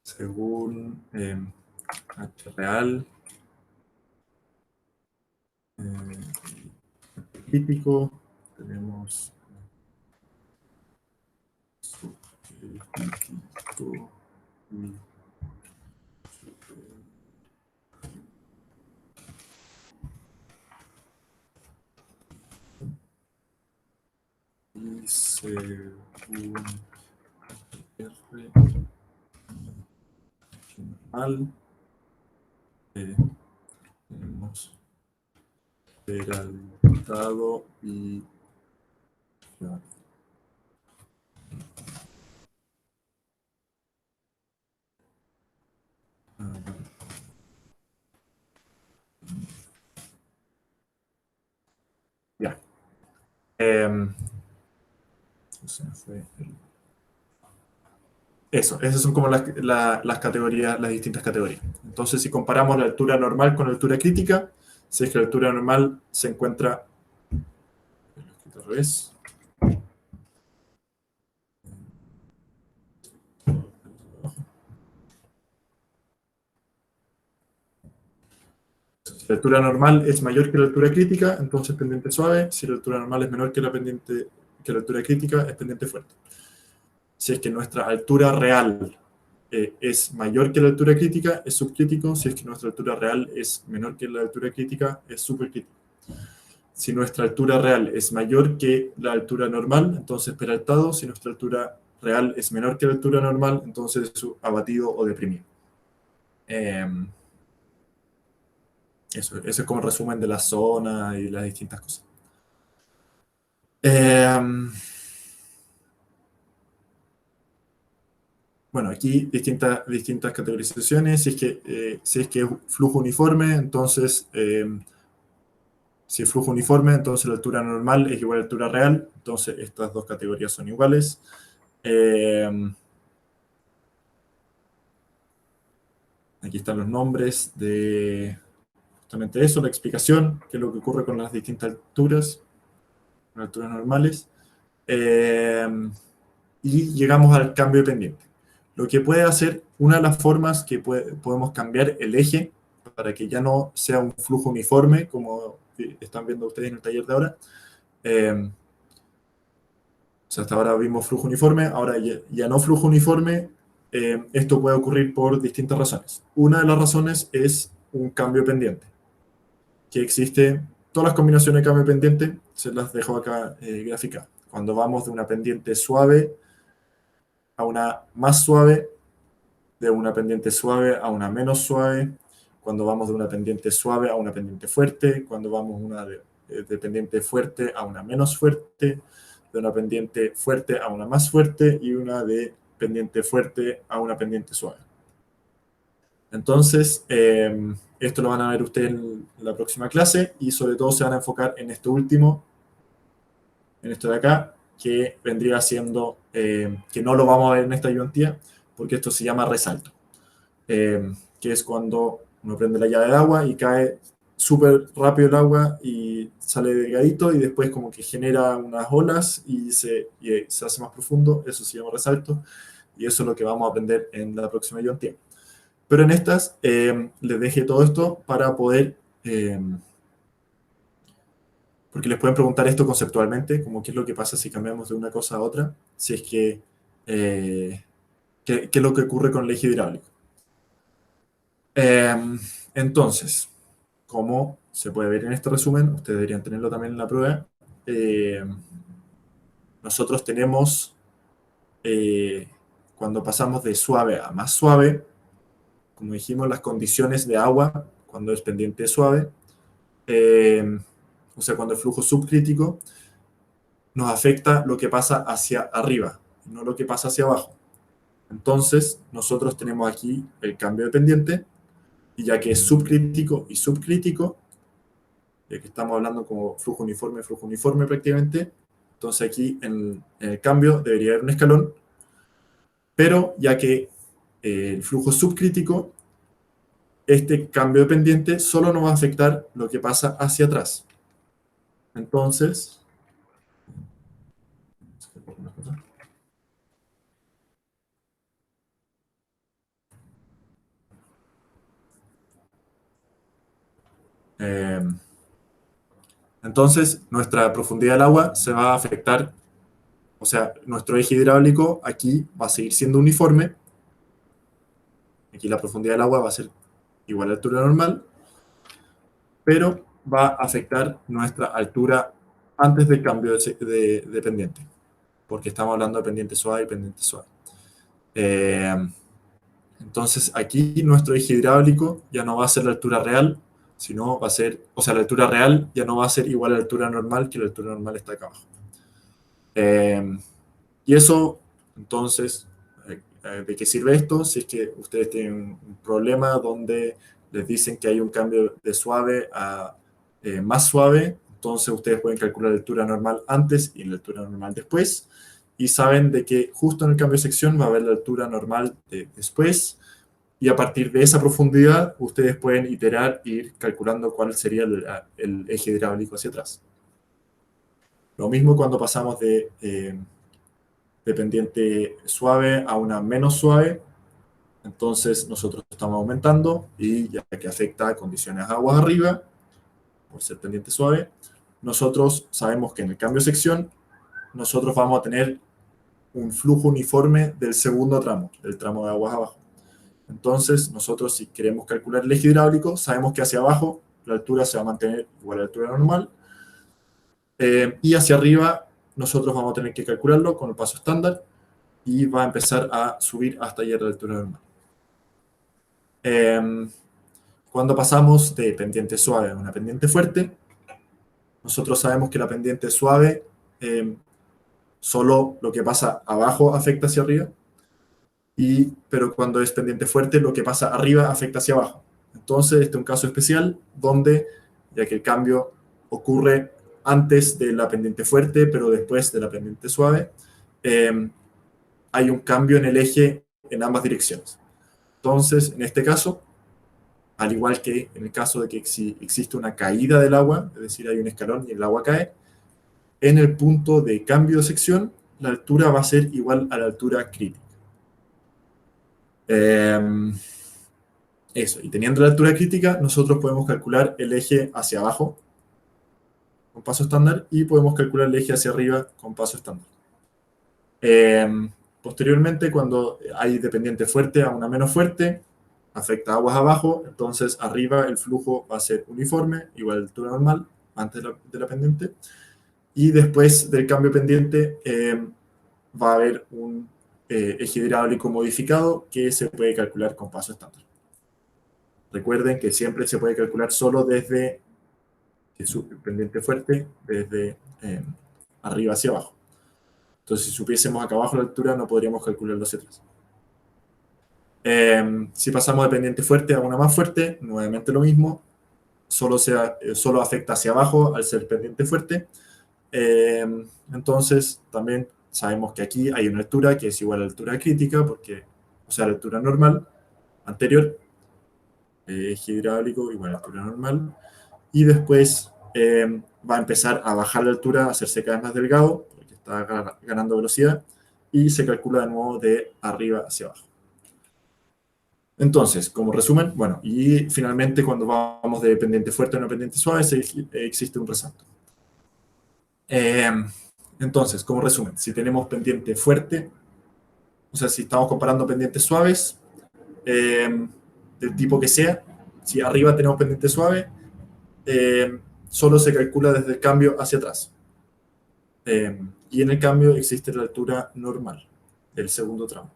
Según H real, crítico, tenemos subcrítico y según R normal, tenemos peraltado y ya. Esas son como las categorías, las distintas categorías. Entonces, si comparamos la altura normal con la altura crítica, si es que la altura normal se encuentra... al revés. Si la altura normal es mayor que la altura crítica, entonces pendiente suave. Si la altura normal es menor que la altura crítica, es pendiente fuerte. Si es que nuestra altura real es mayor que la altura crítica, es subcrítico. Si es que nuestra altura real es menor que la altura crítica, es supercrítico. Si nuestra altura real es mayor que la altura normal, entonces peraltado. Si nuestra altura real es menor que la altura normal, entonces es abatido o deprimido. Eso es como el resumen de la zona y las distintas cosas. Bueno, aquí distintas categorizaciones. Si es que es flujo uniforme, entonces, si es flujo uniforme, entonces la altura normal es igual a la altura real. Entonces, estas dos categorías son iguales. Aquí están los nombres de justamente eso, la explicación, qué es lo que ocurre con las distintas alturas normales. Y llegamos al cambio de pendiente. Lo que puede hacer, una de las formas que podemos cambiar el eje para que ya no sea un flujo uniforme, como están viendo ustedes en el taller de ahora. O sea, hasta ahora vimos flujo uniforme, ahora ya no flujo uniforme. Esto puede ocurrir por distintas razones. Una de las razones es un cambio pendiente. que existe todas las combinaciones de cambio de pendiente, se las dejo acá graficadas. Cuando vamos de una pendiente suave a una más suave, de una pendiente suave a una menos suave, cuando vamos de una pendiente suave a una pendiente fuerte, cuando vamos de pendiente fuerte a una menos fuerte, de una pendiente fuerte a una más fuerte y una de pendiente fuerte a una pendiente suave. Entonces, esto lo van a ver ustedes en la próxima clase y sobre todo se van a enfocar en esto último, en esto de acá, que vendría siendo, que no lo vamos a ver en esta ayudantía, porque esto se llama resalto, que es cuando uno prende la llave de agua y cae súper rápido el agua y sale delgadito y después como que genera unas olas y se hace más profundo, eso se llama resalto, y eso es lo que vamos a aprender en la próxima ayudantía. Pero en estas les dejé todo esto para poder, porque les pueden preguntar esto conceptualmente, como qué es lo que pasa si cambiamos de una cosa a otra, si es que, qué es lo que ocurre con el eje hidráulico. Entonces, como se puede ver en este resumen, ustedes deberían tenerlo también en la prueba, nosotros tenemos, cuando pasamos de suave a más suave, como dijimos, las condiciones de agua, cuando es pendiente suave, o sea, cuando el flujo subcrítico, nos afecta lo que pasa hacia arriba, no lo que pasa hacia abajo. Entonces, nosotros tenemos aquí el cambio de pendiente, y ya que es subcrítico y subcrítico, ya que estamos hablando como flujo uniforme prácticamente, entonces aquí en el cambio debería haber un escalón, pero ya que el flujo subcrítico, este cambio de pendiente solo nos va a afectar lo que pasa hacia atrás. Entonces, nuestra profundidad del agua se va a afectar, o sea, nuestro eje hidráulico aquí va a seguir siendo uniforme, aquí la profundidad del agua va a ser igual a la altura normal, pero va a afectar nuestra altura antes del cambio de pendiente, porque estamos hablando de pendiente suave y pendiente suave. Entonces aquí nuestro eje hidráulico ya no va a ser la altura real, sino va a ser, o sea, la altura real ya no va a ser igual a la altura normal, que la altura normal está acá abajo. Y eso, entonces, ¿de qué sirve esto? Si es que ustedes tienen un problema donde les dicen que hay un cambio de suave a más suave, entonces ustedes pueden calcular la altura normal antes y la altura normal después, y saben de que justo en el cambio de sección va a haber la altura normal después, y a partir de esa profundidad ustedes pueden iterar e ir calculando cuál sería el eje hidráulico hacia atrás. Lo mismo cuando pasamos de pendiente suave a una menos suave, entonces nosotros estamos aumentando y ya que afecta a condiciones aguas arriba, por ser pendiente suave, nosotros sabemos que en el cambio de sección nosotros vamos a tener un flujo uniforme del segundo tramo, del tramo de aguas abajo. Entonces nosotros si queremos calcular el eje hidráulico, sabemos que hacia abajo la altura se va a mantener igual a la altura normal, y hacia arriba nosotros vamos a tener que calcularlo con el paso estándar, y va a empezar a subir hasta llegar a la altura normal. Cuando pasamos de pendiente suave a una pendiente fuerte, nosotros sabemos que la pendiente suave, solo lo que pasa abajo afecta hacia arriba, pero cuando es pendiente fuerte, lo que pasa arriba afecta hacia abajo. Entonces, este es un caso especial donde, ya que el cambio ocurre antes de la pendiente fuerte, pero después de la pendiente suave, hay un cambio en el eje en ambas direcciones. Entonces, en este caso, al igual que en el caso de que si existe una caída del agua, es decir, hay un escalón y el agua cae, en el punto de cambio de sección, la altura va a ser igual a la altura crítica. Eso, y teniendo la altura crítica, nosotros podemos calcular el eje hacia abajo con paso estándar y podemos calcular el eje hacia arriba con paso estándar. Posteriormente, cuando hay de pendiente fuerte a una menos fuerte, afecta aguas abajo, entonces arriba el flujo va a ser uniforme, igual a la altura normal, antes de la pendiente, y después del cambio pendiente va a haber un eje hidráulico modificado que se puede calcular con paso estándar. Recuerden que siempre se puede calcular solo desde su pendiente fuerte, desde arriba hacia abajo. Entonces, si supiésemos acá abajo la altura, no podríamos calcularlo hacia atrás. Si pasamos de pendiente fuerte a una más fuerte, nuevamente lo mismo, solo afecta hacia abajo al ser pendiente fuerte. Entonces, también sabemos que aquí hay una altura que es igual a la altura crítica, porque, o sea, la altura normal anterior, eje hidráulico igual a la altura normal, y después va a empezar a bajar la altura, a hacerse cada vez más delgado, porque está ganando velocidad, y se calcula de nuevo de arriba hacia abajo. Entonces, como resumen, bueno, y finalmente cuando vamos de pendiente fuerte a una pendiente suave, existe un resalto. Entonces, como resumen, si tenemos pendiente fuerte, o sea, si estamos comparando pendientes suaves, del tipo que sea, si arriba tenemos pendiente suave, solo se calcula desde el cambio hacia atrás. Y en el cambio existe la altura normal del segundo tramo.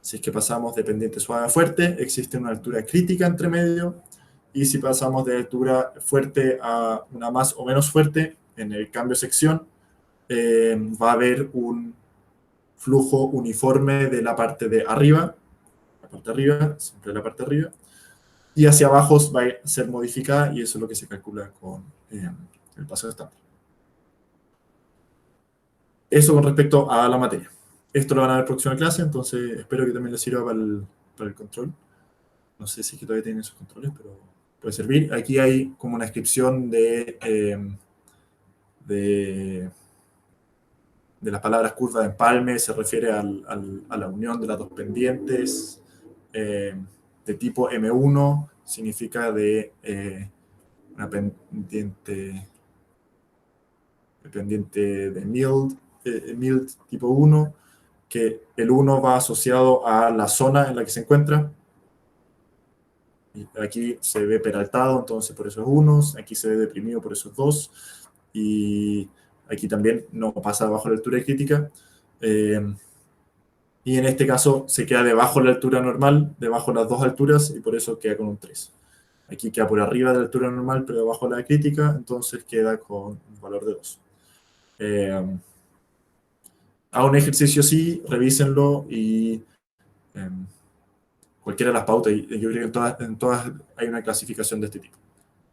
Si es que pasamos de pendiente suave a fuerte, existe una altura crítica entre medio, y si pasamos de altura fuerte a una más o menos fuerte, en el cambio sección, va a haber un flujo uniforme de la parte de arriba, siempre la parte de arriba, y hacia abajo va a ser modificada, y eso es lo que se calcula con el paso estándar. Eso con respecto a la materia. Esto lo van a ver en la próxima clase, entonces espero que también les sirva para el control. No sé si es que todavía tienen esos controles, pero puede servir. Aquí hay como una descripción de las palabras curva de empalme, se refiere a la unión de las dos pendientes. De tipo M1 significa de una pendiente de Mild tipo 1, que el 1 va asociado a la zona en la que se encuentra. Y aquí se ve peraltado, entonces por eso es 1, aquí se ve deprimido, por eso es 2, y aquí también no pasa debajo de la altura crítica. Y en este caso se queda debajo de la altura normal, debajo de las dos alturas, y por eso queda con un 3. Aquí queda por arriba de la altura normal, pero debajo de la crítica, entonces queda con un valor de 2. Hagan un ejercicio así, revísenlo, y cualquiera de las pautas, y yo creo que en todas hay una clasificación de este tipo.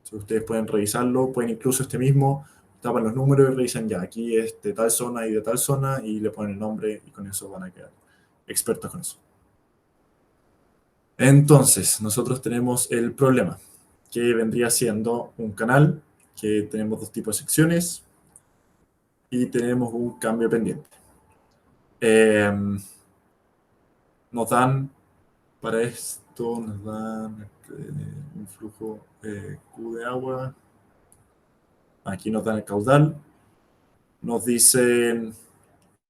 Entonces ustedes pueden revisarlo, pueden incluso mismo, tapan los números y revisan ya, aquí es de tal zona y de tal zona, y le ponen el nombre, y con eso van a quedar expertos con eso. Entonces, nosotros tenemos el problema, que vendría siendo un canal, que tenemos dos tipos de secciones, y tenemos un cambio pendiente. Nos dan, para esto, nos dan un flujo Q de agua. Aquí nos dan el caudal. Nos dicen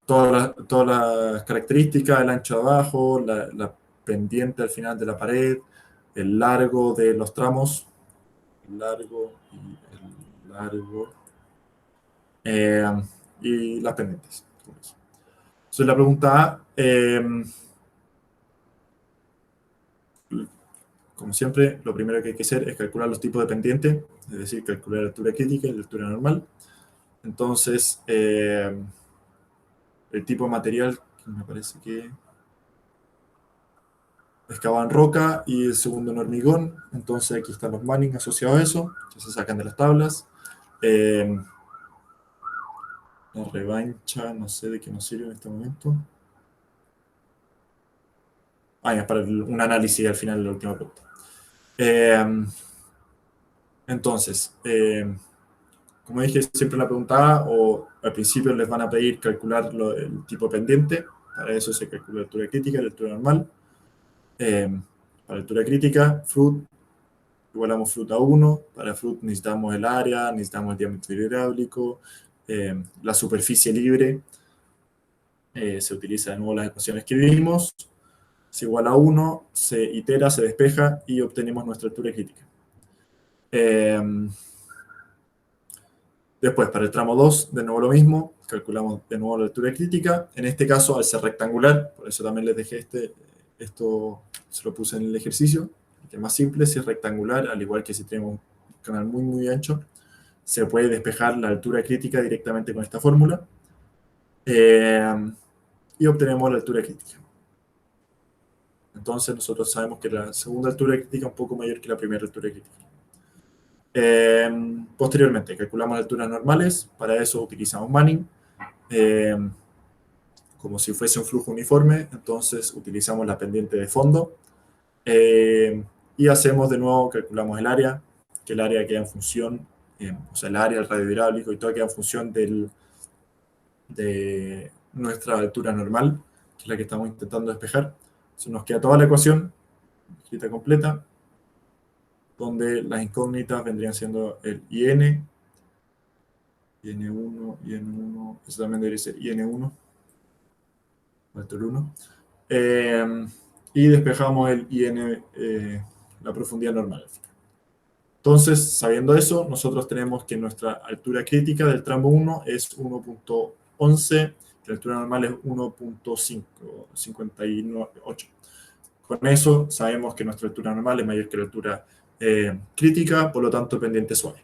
todas las características, el ancho de abajo, la pendiente al final de la pared, el largo de los tramos, el largo y el largo, y las pendientes. Entonces la pregunta A, como siempre, lo primero que hay que hacer es calcular los tipos de pendiente, es decir, calcular la altura crítica y la altura normal. Entonces, el tipo de material, que me parece que excavado en roca, y el segundo en hormigón. Entonces aquí están los Manning asociados a eso, que se sacan de las tablas. La revancha, no sé de qué nos sirve en este momento. Es para un análisis al final de la última pregunta. Entonces, como dije, siempre la pregunta A, o al principio les van a pedir calcular el tipo pendiente. Para eso se calcula la altura crítica y la altura normal. Para la altura crítica, fruit, igualamos fruit a 1. Para fruit necesitamos el área, necesitamos el diámetro hidráulico, la superficie libre. Se utiliza de nuevo las ecuaciones que vimos. es igual a 1, se itera, se despeja y obtenemos nuestra altura crítica. Después, para el tramo 2, de nuevo lo mismo, calculamos de nuevo la altura crítica. En este caso, al ser rectangular, por eso también les dejé esto se lo puse en el ejercicio, que es más simple, si es rectangular, al igual que si tenemos un canal muy, muy ancho, se puede despejar la altura crítica directamente con esta fórmula. Y obtenemos la altura crítica. Entonces nosotros sabemos que la segunda altura crítica es un poco mayor que la primera altura crítica. Posteriormente, calculamos alturas normales. Para eso utilizamos Manning. Como si fuese un flujo uniforme, entonces utilizamos la pendiente de fondo. Y hacemos de nuevo, calculamos el área, que el área queda en función, o sea, el área, el radio hidráulico y todo queda en función de nuestra altura normal, que es la que estamos intentando despejar. Entonces nos queda toda la ecuación escrita completa, donde las incógnitas vendrían siendo el IN, IN1, IN1, eso también debería ser IN1, vector 1. Y despejamos el IN, la profundidad normal. Entonces, sabiendo eso, nosotros tenemos que nuestra altura crítica del tramo 1 es 1.11, que la altura normal es 1.58. Con eso sabemos que nuestra altura normal es mayor que la altura crítica, por lo tanto pendiente suave.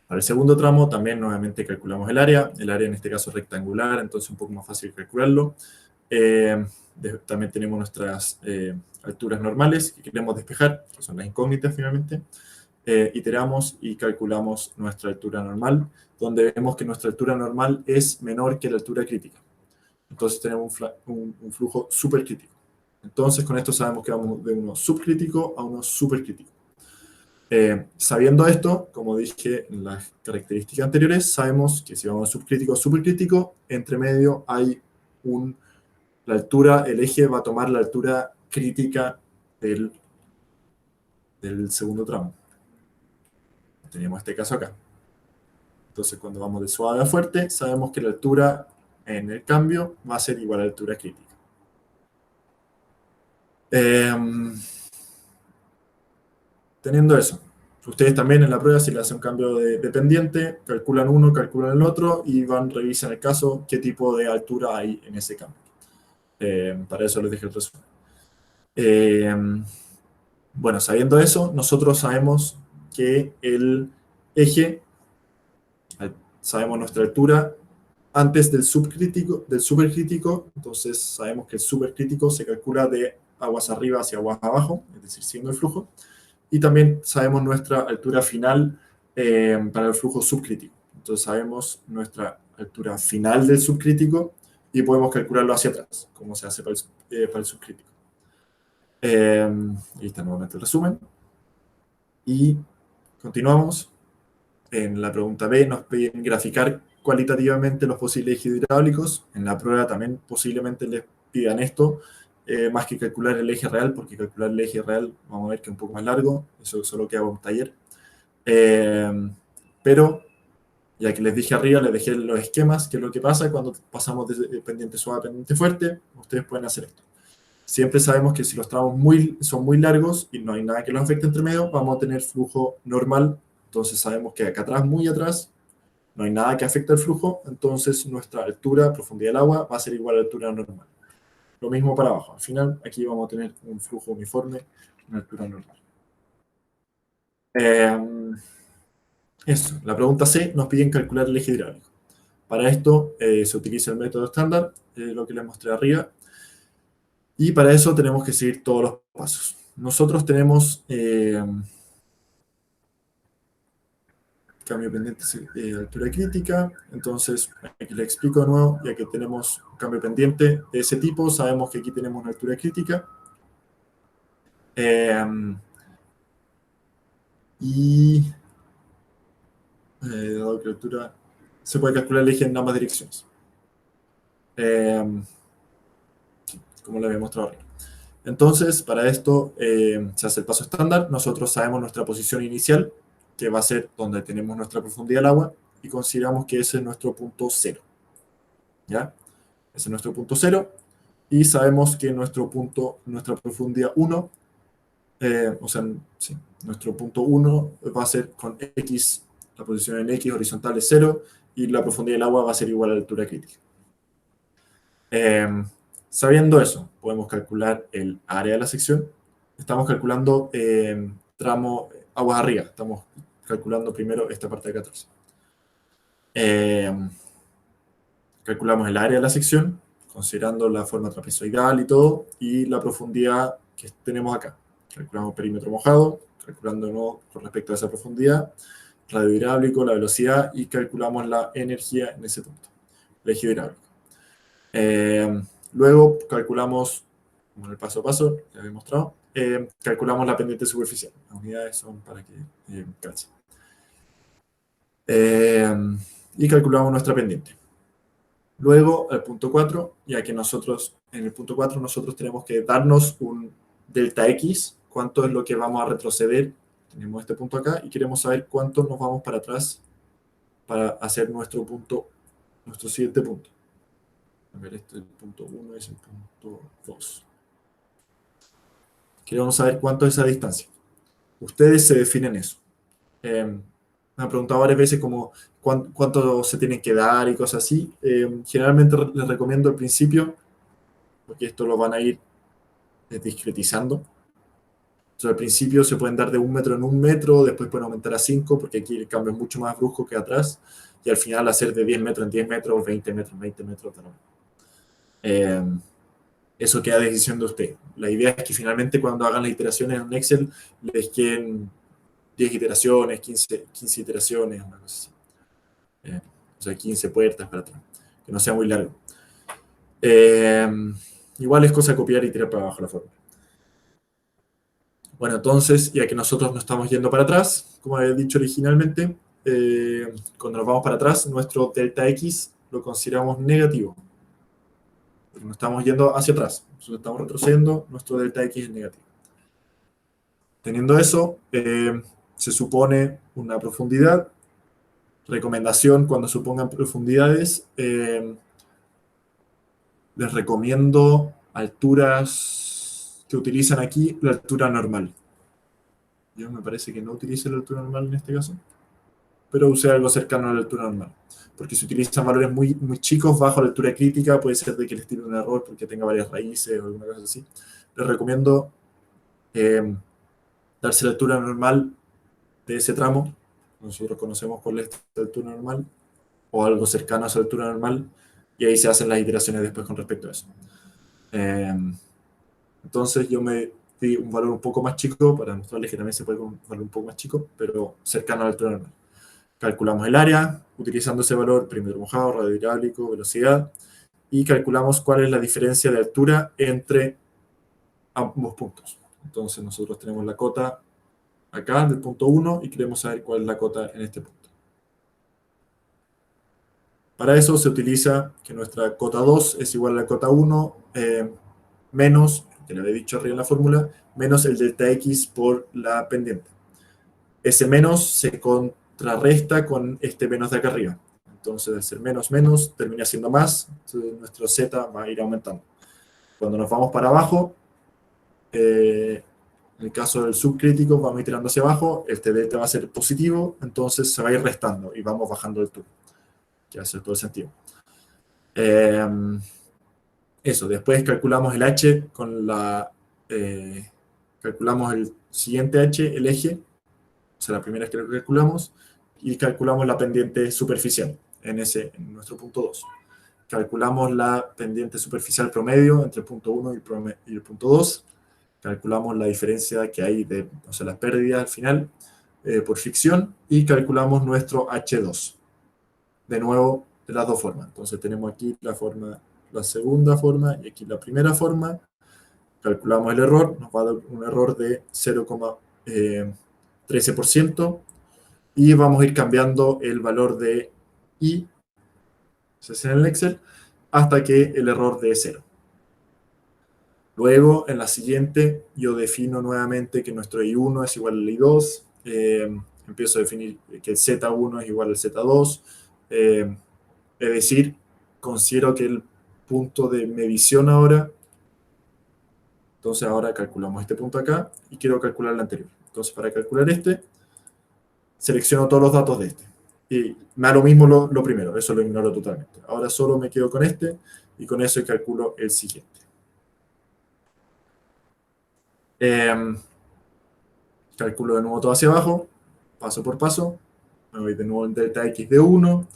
Para el segundo tramo también nuevamente calculamos el área en este caso es rectangular, entonces un poco más fácil calcularlo. También tenemos nuestras alturas normales que queremos despejar, que son las incógnitas finalmente. Iteramos y calculamos nuestra altura normal, donde vemos que nuestra altura normal es menor que la altura crítica. Entonces tenemos un flujo supercrítico. Entonces con esto sabemos que vamos de uno subcrítico a uno supercrítico. Sabiendo esto, como dije en las características anteriores, sabemos que si vamos de subcrítico a supercrítico, entre medio hay la altura, el eje va a tomar la altura crítica del segundo tramo. Tenemos este caso acá. Entonces, cuando vamos de suave a fuerte, sabemos que la altura en el cambio va a ser igual a la altura crítica. Teniendo eso, ustedes también en la prueba, si le hacen un cambio de pendiente, calculan uno, calculan el otro y revisan el caso, qué tipo de altura hay en ese cambio. Para eso les dejé el resumen. Bueno, sabiendo eso, nosotros sabemos que el eje, sabemos nuestra altura antes del supercrítico, entonces sabemos que el supercrítico se calcula de aguas arriba hacia aguas abajo, es decir, siguiendo el flujo, y también sabemos nuestra altura final para el flujo subcrítico. Entonces sabemos nuestra altura final del subcrítico y podemos calcularlo hacia atrás, como se hace para el subcrítico. Ahí está nuevamente el resumen. Y continuamos. En la pregunta B nos piden graficar cualitativamente los posibles ejes hidráulicos. En la prueba también posiblemente les pidan esto, más que calcular el eje real, porque calcular el eje real vamos a ver que es un poco más largo, eso solo queda un taller. Pero, ya que les dije arriba, les dejé los esquemas, que es lo que pasa cuando pasamos de pendiente suave a pendiente fuerte, ustedes pueden hacer esto. Siempre sabemos que si los tramos son muy largos y no hay nada que los afecte entre medio, vamos a tener flujo normal. Entonces sabemos que acá atrás, muy atrás, no hay nada que afecte al flujo, entonces nuestra altura, profundidad del agua, va a ser igual a la altura normal. Lo mismo para abajo. Al final, aquí vamos a tener un flujo uniforme, una altura normal. Eso, la pregunta C nos piden calcular el eje hidráulico. Para esto se utiliza el método estándar, lo que les mostré arriba, y para eso tenemos que seguir todos los pasos. Nosotros tenemos cambio pendiente altura crítica, entonces aquí les explico de nuevo, ya que tenemos un cambio pendiente de ese tipo, sabemos que aquí tenemos una altura crítica, y dado que la altura se puede calcular el eje en ambas direcciones, como les había mostrado arriba. Entonces, para esto se hace el paso estándar. Nosotros sabemos nuestra posición inicial, que va a ser donde tenemos nuestra profundidad del agua, y consideramos que ese es nuestro punto cero. ¿Ya? Ese es nuestro punto cero. y sabemos que nuestra profundidad 1, sí, nuestro punto 1 va a ser con X, la posición en X horizontal es 0, y la profundidad del agua va a ser igual a la altura crítica. Sabiendo eso, podemos calcular el área de la sección. Estamos calculando tramo aguas arriba. Estamos calculando primero esta parte de acá atrás. Calculamos el área de la sección, considerando la forma trapezoidal y todo, y la profundidad que tenemos acá. Calculamos perímetro mojado, calculando con respecto a esa profundidad, radio hidráulico, la velocidad, y calculamos la energía en ese punto, el eje hidráulico. Luego calculamos, como en el paso a paso, ya había mostrado, calculamos la pendiente superficial. Las unidades son para que calce. Y calculamos nuestra pendiente. Luego, al punto 4, ya que en el punto 4 nosotros tenemos que darnos un delta X, cuánto es lo que vamos a retroceder. Tenemos este punto acá y queremos saber cuánto nos vamos para atrás para hacer nuestro siguiente punto. A ver, este es el punto 1 y es el punto 2. Queremos saber cuánto es esa distancia. Ustedes se definen eso. Me han preguntado varias veces como cuánto se tienen que dar y cosas así. Generalmente les recomiendo al principio, porque esto lo van a ir discretizando. Entonces, al principio se pueden dar de 1 metro en 1 metro, después pueden aumentar a 5, porque aquí el cambio es mucho más brusco que atrás, y al final hacer de 10 metros en 10 metros, 20 metros en 20 metros. Eso queda a decisión de usted. La idea es que finalmente cuando hagan las iteraciones en un Excel les queden 10 iteraciones, 15 iteraciones, una cosa así. O sea, 15 puertas para atrás, que no sea muy largo. Igual es cosa de copiar y tirar para abajo la forma. Bueno, entonces, ya que nosotros no estamos yendo para atrás, como había dicho originalmente, cuando nos vamos para atrás, nuestro delta X lo consideramos negativo. Porque no estamos yendo hacia atrás, nosotros estamos retrocediendo, nuestro delta X es negativo. Teniendo eso, se supone una profundidad. Recomendación cuando supongan profundidades, les recomiendo alturas que utilizan aquí, la altura normal. Yo me parece que no utilice la altura normal en este caso, pero use algo cercano a la altura normal. Porque si utilizan valores muy, muy chicos bajo la altura crítica, puede ser de que les tire un error porque tenga varias raíces o alguna cosa así. Les recomiendo darse la altura normal de ese tramo. Nosotros conocemos cuál es la altura normal, o algo cercano a esa altura normal, y ahí se hacen las iteraciones después con respecto a eso. Entonces yo me di un valor un poco más chico para mostrarles que también se puede con un valor un poco más chico, pero cercano a la altura normal. Calculamos el área, utilizando ese valor, perímetro mojado, radio hidráulico, velocidad, y calculamos cuál es la diferencia de altura entre ambos puntos. Entonces nosotros tenemos la cota acá del punto 1 y queremos saber cuál es la cota en este punto. Para eso se utiliza que nuestra cota 2 es igual a la cota 1 menos, que le había dicho arriba en la fórmula, menos el delta X por la pendiente. Ese menos se contrarresta con este menos de acá arriba. Entonces, al ser menos, menos, termina siendo más, entonces nuestro Z va a ir aumentando. Cuando nos vamos para abajo, en el caso del subcrítico, vamos a ir tirando hacia abajo, este delta va a ser positivo, entonces se va a ir restando y vamos bajando el tubo, que hace todo el sentido. Eso, después calculamos el H con calculamos el siguiente H, el eje, o sea, la primera que lo calculamos, y calculamos la pendiente superficial en nuestro punto 2. Calculamos la pendiente superficial promedio entre el punto 1 y el punto 2. Calculamos la diferencia que hay o sea, las pérdidas al final por fricción, y calculamos nuestro H2. De nuevo, de las dos formas. Entonces tenemos aquí la segunda forma y aquí la primera forma. Calculamos el error, nos va a dar un error de 0,13%, y vamos a ir cambiando el valor de I, se hace en el Excel, hasta que el error dé 0. Luego, en la siguiente, yo defino nuevamente que nuestro I1 es igual al I2, empiezo a definir que el Z1 es igual al Z2, es decir, considero que el punto de medición ahora Entonces ahora calculamos este punto acá y quiero calcular el anterior. Entonces para calcular este, selecciono todos los datos de este. Y me da lo mismo lo primero, eso lo ignoro totalmente. Ahora solo me quedo con este y con eso calculo el siguiente. Calculo de nuevo todo hacia abajo, paso por paso. Me voy de nuevo en delta x de 1.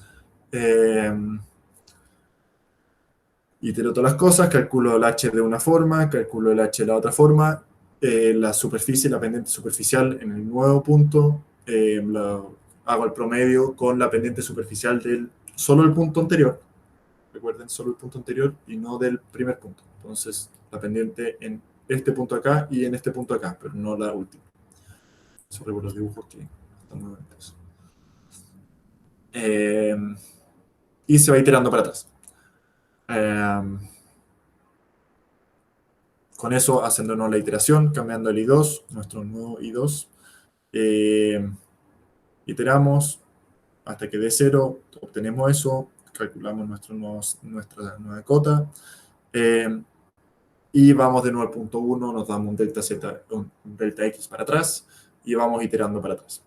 Itero todas las cosas, calculo el h de una forma, calculo el h de la otra forma, la superficie, la pendiente superficial en el nuevo punto, hago el promedio con la pendiente superficial del solo el punto anterior. Recuerden, solo el punto anterior y no del primer punto. Entonces, la pendiente en este punto acá y en este punto acá, pero no la última. Sobre los dibujos que están muy bonitos. Y se va iterando para atrás. Con eso, haciéndonos la iteración, cambiando el I2, nuestro nuevo I2. Iteramos hasta que dé 0, obtenemos eso, calculamos nuestra nueva cota. Y vamos de nuevo al punto 1, nos damos un delta Z, un delta X para atrás y vamos iterando para atrás.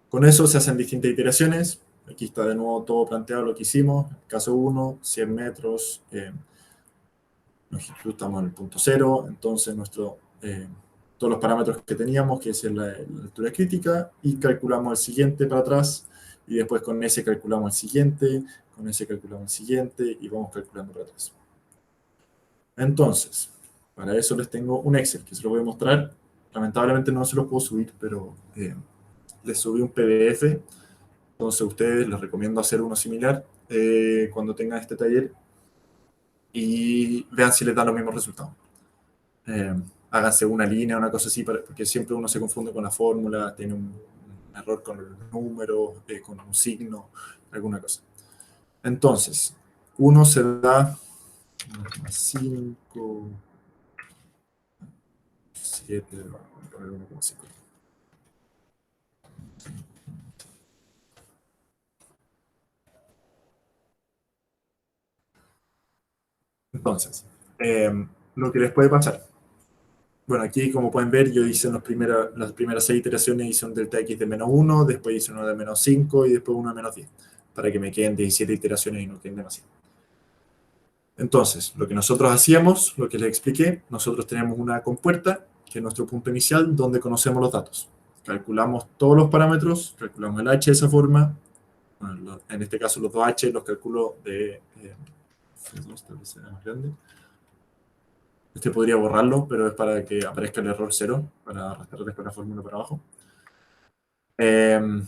Con eso se hacen distintas iteraciones. Aquí está de nuevo todo planteado lo que hicimos. Caso 1, 100 metros. Nosotros estamos en el punto 0, entonces todos los parámetros que teníamos, que es la altura crítica, y calculamos el siguiente para atrás, y después con ese calculamos el siguiente, con ese calculamos el siguiente, y vamos calculando para atrás. Entonces, para eso les tengo un Excel, que se lo voy a mostrar. Lamentablemente no se lo puedo subir, pero les subí un PDF. Entonces a ustedes les recomiendo hacer uno similar cuando tengan este taller y vean si les dan los mismos resultados. Háganse una línea, una cosa así, porque siempre uno se confunde con la fórmula, tiene un error con los números, con un signo, alguna cosa. Entonces, uno se da 5, 7, 1,5. Entonces, lo que les puede pasar. Bueno, aquí como pueden ver, yo hice las primeras 6 iteraciones, hice un delta x de -1, después hice uno de -5 y después uno de -10, para que me queden 17 iteraciones y no queden demasiado. Entonces, lo que nosotros hacíamos, lo que les expliqué, nosotros tenemos una compuerta, que es nuestro punto inicial, donde conocemos los datos. Calculamos todos los parámetros, calculamos el h de esa forma, bueno, en este caso los 2h los calculo de... más grande. Este podría borrarlo, pero es para que aparezca el error 0, para arrastrar después la fórmula para abajo. El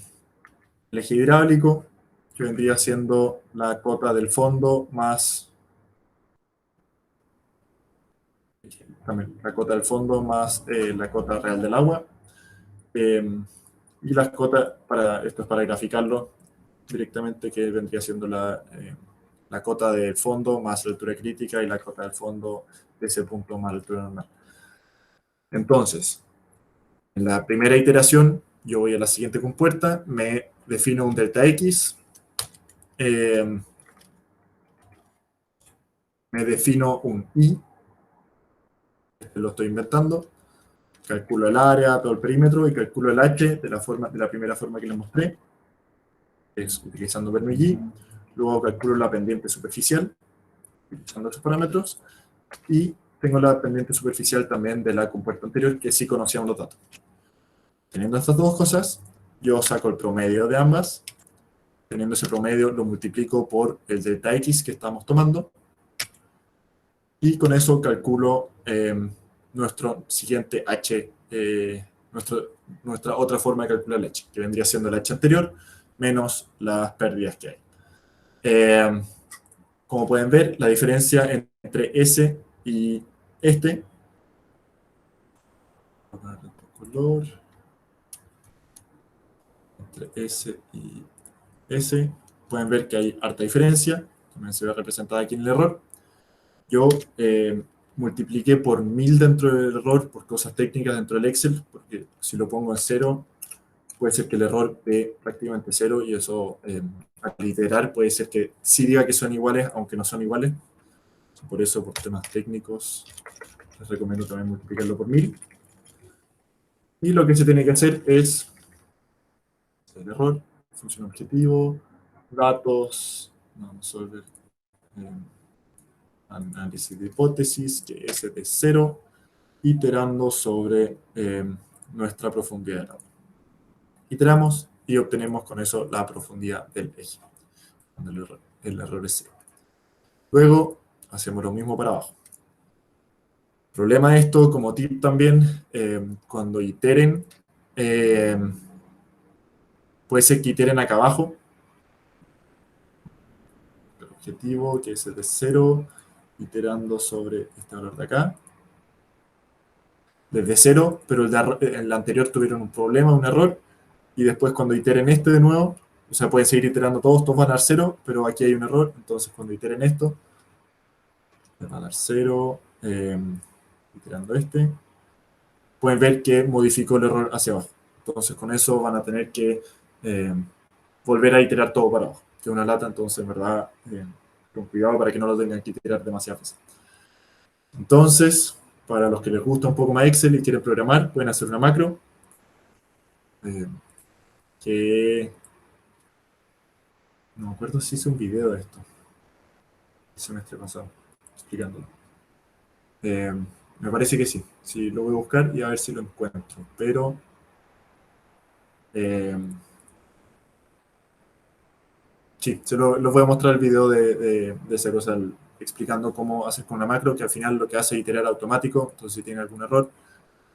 eje hidráulico, que vendría siendo la cota del fondo más... También la cota del fondo más la cota real del agua. Y las cotas, esto es para graficarlo directamente, que vendría siendo la cota del fondo más la altura crítica y la cota del fondo de ese punto más la altura normal. Entonces, en la primera iteración, yo voy a la siguiente compuerta, me defino un delta X, me defino un Y, lo estoy inventando, calculo el área, todo el perímetro y calculo el H de la primera forma que les mostré, es utilizando Bernoulli. Luego calculo la pendiente superficial, utilizando esos parámetros, y tengo la pendiente superficial también de la compuerta anterior, que sí conocíamos los datos. Teniendo estas dos cosas, yo saco el promedio de ambas. Teniendo ese promedio, lo multiplico por el delta X que estamos tomando, y con eso calculo nuestro siguiente H, nuestra otra forma de calcular el H, que vendría siendo el H anterior, menos las pérdidas que hay. Como pueden ver, la diferencia entre S y este, voy a ponerle otro color, entre S y S, pueden ver que hay harta diferencia, también se ve representada aquí en el error. Yo multipliqué por 1000 dentro del error por cosas técnicas dentro del Excel, porque si lo pongo en 0, puede ser que el error dé prácticamente 0, y eso al iterar puede ser que sí diga que son iguales, aunque no son iguales. Por eso, por temas técnicos, Les recomiendo también multiplicarlo por 1000. Y lo que se tiene que hacer es el error, función objetivo, datos, vamos a resolver análisis de hipótesis, que es de 0, iterando sobre nuestra profundidad del agua. Iteramos y obtenemos con eso la profundidad del eje, cuando el error es 0. Luego hacemos lo mismo para abajo. Problema de esto, como tip también, cuando iteren, puede ser que iteren acá abajo, el objetivo que es de 0, iterando sobre este valor de acá, desde 0, pero el anterior tuvieron un problema, un error, y después cuando iteren este de nuevo, o sea, pueden seguir iterando todos van a dar 0, pero aquí hay un error, entonces cuando iteren esto, les va a dar 0, iterando este, pueden ver que modificó el error hacia abajo. Entonces con eso van a tener que volver a iterar todo para abajo, que es una lata, entonces en verdad, con cuidado para que no lo tengan que iterar demasiado veces. Entonces, para los que les gusta un poco más Excel y quieren programar, pueden hacer una macro que no me acuerdo si hice un video de esto el semestre pasado, explicándolo. Me parece que sí. Sí, lo voy a buscar y a ver si lo encuentro. Pero sí, los voy a mostrar el video de esa cosa, explicando cómo hacer con una macro, que al final lo que hace es iterar automático. Entonces, si tiene algún error,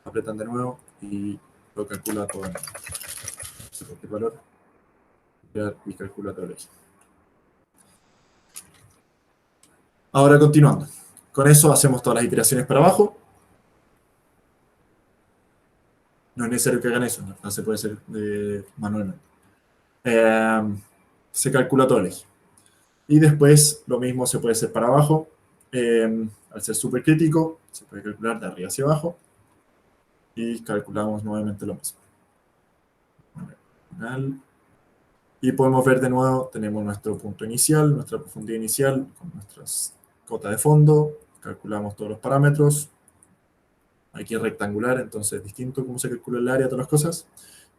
apretan de nuevo y lo calcula todo. Cualquier valor y calcula todo eso. Ahora continuando. Con eso hacemos todas las iteraciones para abajo. No es necesario que hagan eso, no se puede hacer manualmente. Se calcula todo el eje. Y después lo mismo se puede hacer para abajo. Al ser súper crítico, se puede calcular de arriba hacia abajo. Y calculamos nuevamente lo mismo. Y podemos ver de nuevo, tenemos nuestro punto inicial, nuestra profundidad inicial, con nuestras cotas de fondo. Calculamos todos los parámetros. Aquí es rectangular, entonces es distinto cómo se calcula el área, todas las cosas.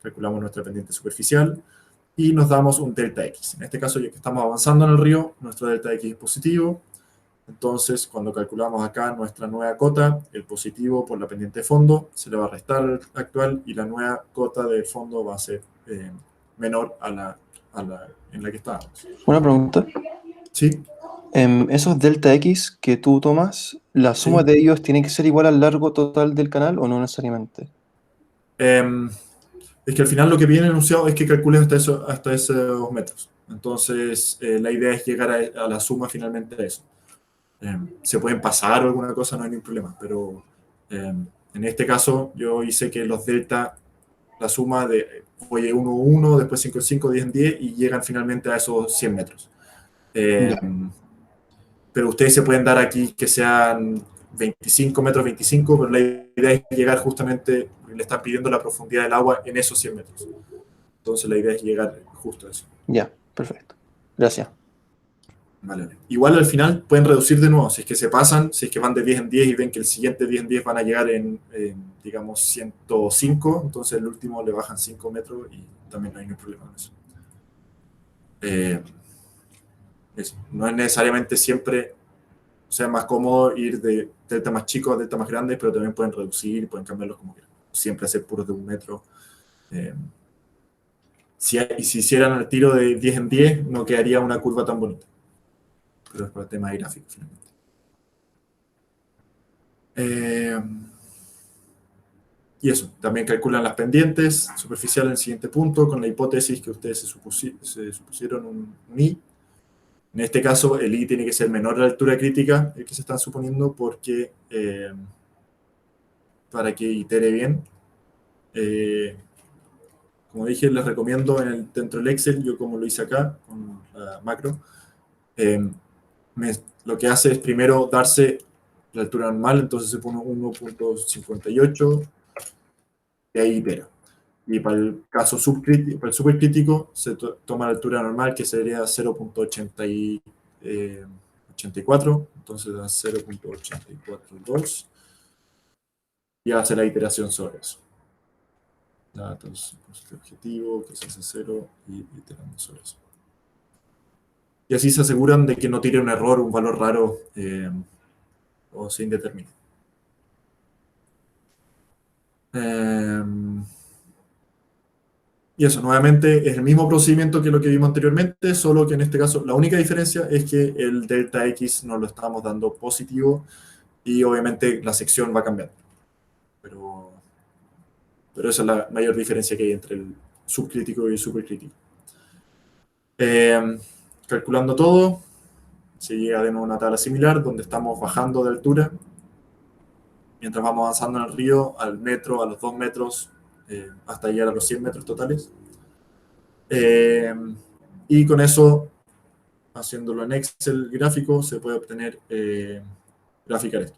Calculamos nuestra pendiente superficial y nos damos un delta X. En este caso, ya que estamos avanzando en el río, nuestro delta X es positivo. Entonces, cuando calculamos acá nuestra nueva cota, el positivo por la pendiente de fondo se le va a restar al actual y la nueva cota de fondo va a ser menor a la en la que estábamos. Una pregunta. Sí. Esos delta X que tú tomas, ¿la suma de ellos tiene que ser igual al largo total del canal o no necesariamente? Es que al final lo que viene enunciado es que calcules hasta esos metros. Entonces, la idea es llegar a la suma finalmente de eso. Se pueden pasar o alguna cosa, no hay ningún problema, pero en este caso yo hice que los delta, la suma de oye 1, 1, después 5, 5, 10 en 10 y llegan finalmente a esos 100 metros. Pero ustedes se pueden dar aquí que sean 25 metros, 25, pero la idea es llegar justamente, le están pidiendo la profundidad del agua en esos 100 metros. Entonces la idea es llegar justo a eso. Ya, perfecto. Gracias. Vale. Igual al final pueden reducir de nuevo, si es que se pasan, si es que van de 10 en 10 y ven que el siguiente 10 en 10 van a llegar en digamos, 105, entonces el último le bajan 5 metros y también no hay ningún problema con eso. No es necesariamente siempre, o sea, más cómodo ir de delta más chico a delta más grande, pero también pueden reducir, pueden cambiarlos como quieran. Siempre hacer puros de 1 metro. Y si hicieran el tiro de 10 en 10, no quedaría una curva tan bonita. Pero es por el tema de gráfico, finalmente. Y eso, también calculan las pendientes superficiales en el siguiente punto, con la hipótesis que ustedes se supusieron un I. En este caso, el I tiene que ser menor a la altura crítica que se están suponiendo porque para que itere bien. Como dije, les recomiendo dentro del Excel, yo como lo hice acá, con la macro, lo que hace es primero darse la altura normal, entonces se pone 1.58 y ahí itera. Y para el caso subcrítico, para el supercrítico, se toma la altura normal, que sería 0.84, entonces da 0.842 y hace la iteración sobre eso. Datos, objetivo, que se hace 0 y iterando sobre eso. Y así se aseguran de que no tire un error, un valor raro o se indetermine. Y eso, nuevamente, es el mismo procedimiento que lo que vimos anteriormente, solo que en este caso la única diferencia es que el delta X nos lo estamos dando positivo y obviamente la sección va cambiando. Pero esa es la mayor diferencia que hay entre el subcrítico y el supercrítico. Calculando todo, se llega de nuevo a una tabla similar donde estamos bajando de altura mientras vamos avanzando en el río al metro, a los 2 metros, hasta llegar a los 100 metros totales. Y con eso, haciéndolo en Excel gráfico, se puede obtener graficar esto.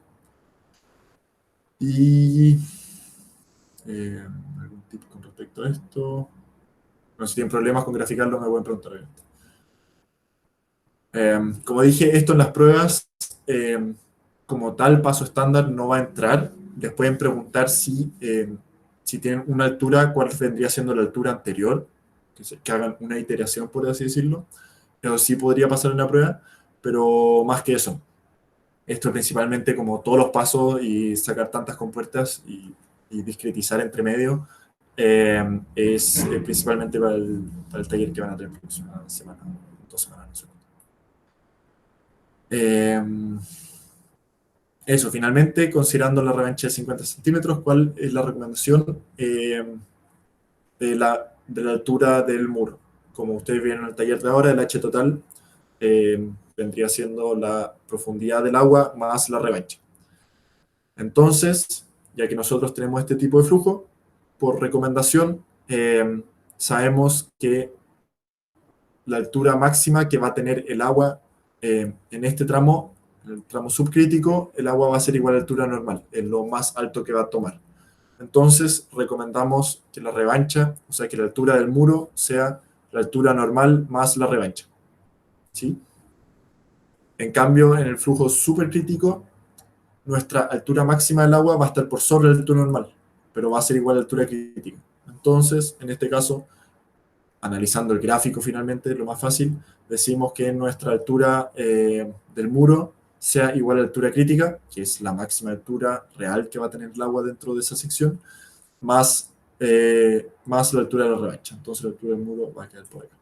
Y algún tip con respecto a esto. No sé si tienen problemas con graficarlo, me pueden preguntar. Como dije, esto en las pruebas, como tal, paso estándar no va a entrar. Les pueden preguntar si tienen una altura, cuál vendría siendo la altura anterior, que hagan una iteración, por así decirlo. Eso sí podría pasar en la prueba, pero más que eso. Esto principalmente como todos los pasos y sacar tantas compuertas y discretizar entre medio, es principalmente para el taller que van a tener la próxima semana, 2 semanas, no sé. Eso, finalmente, considerando la revancha de 50 centímetros, ¿cuál es la recomendación de la altura del muro? Como ustedes vieron en el taller de ahora, el H total vendría siendo la profundidad del agua más la revancha. Entonces, ya que nosotros tenemos este tipo de flujo, por recomendación, sabemos que la altura máxima que va a tener el agua en este tramo, en el tramo subcrítico, el agua va a ser igual a la altura normal, es lo más alto que va a tomar. Entonces, recomendamos que la revancha, o sea, que la altura del muro sea la altura normal más la revancha. ¿Sí? En cambio, en el flujo supercrítico, nuestra altura máxima del agua va a estar por sobre la altura normal, pero va a ser igual a la altura crítica. Entonces, en este caso, analizando el gráfico finalmente, lo más fácil, decimos que nuestra altura del muro sea igual a la altura crítica, que es la máxima altura real que va a tener el agua dentro de esa sección, más la altura de la revancha. Entonces la altura del muro va a quedar por acá.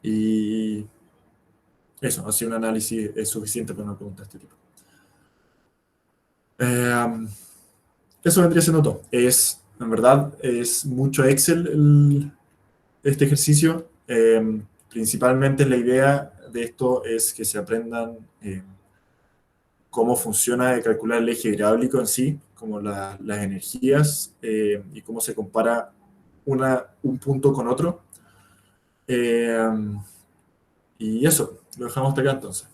Y eso, así un análisis es suficiente para una pregunta de este tipo. Eso vendría siendo todo. En verdad, es mucho Excel este ejercicio. Principalmente la idea de esto es que se aprendan cómo funciona de calcular el eje hidráulico en sí, como las energías y cómo se compara un punto con otro. Y eso, lo dejamos hasta acá entonces.